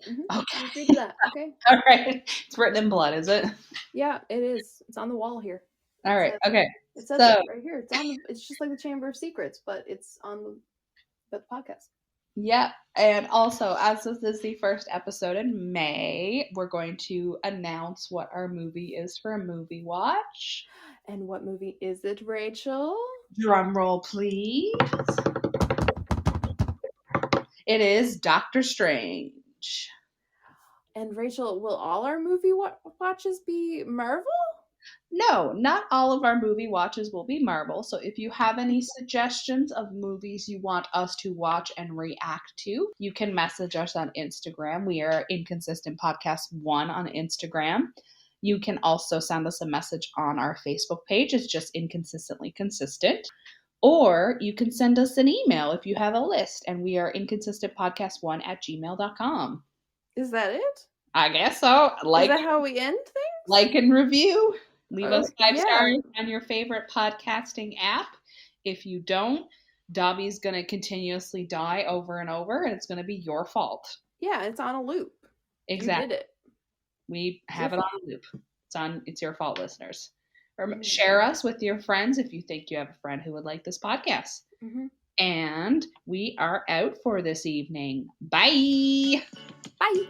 [SPEAKER 3] Okay.
[SPEAKER 2] You agree to that, okay?
[SPEAKER 3] All right. It's written in blood, is it?
[SPEAKER 2] Yeah, it is. It's on the wall here.
[SPEAKER 3] All right. Okay.
[SPEAKER 2] It says it right here. It's just like the Chamber of Secrets, but it's on the podcast.
[SPEAKER 3] Yeah. And also, as this is the first episode in May, we're going to announce what our movie is for a movie watch.
[SPEAKER 2] And what movie is it, Rachel?
[SPEAKER 3] Drum roll, please. It is Doctor Strange.
[SPEAKER 2] And Rachel, will all our movie watches be Marvel?
[SPEAKER 3] No, not all of our movie watches will be Marvel. So if you have any suggestions of movies you want us to watch and react to, you can message us on Instagram. We are Inconsistent Podcast 1 on Instagram. You can also send us a message on our Facebook page. It's just Inconsistently Consistent. Or you can send us an email if you have a list, and we are inconsistentpodcast1@gmail.com.
[SPEAKER 2] Is that it?
[SPEAKER 3] I guess so.
[SPEAKER 2] Is that how we end things?
[SPEAKER 3] Like and review. Leave us 5 stars on your favorite podcasting app. If you don't, Dobby's going to continuously die over and over, and it's going to be your fault.
[SPEAKER 2] Yeah, it's on a loop.
[SPEAKER 3] Exactly.
[SPEAKER 2] You did it.
[SPEAKER 3] We have it on a loop. It's your fault, listeners. Share us with your friends if you think you have a friend who would like this podcast. And we are out for this evening. Bye.
[SPEAKER 2] Bye.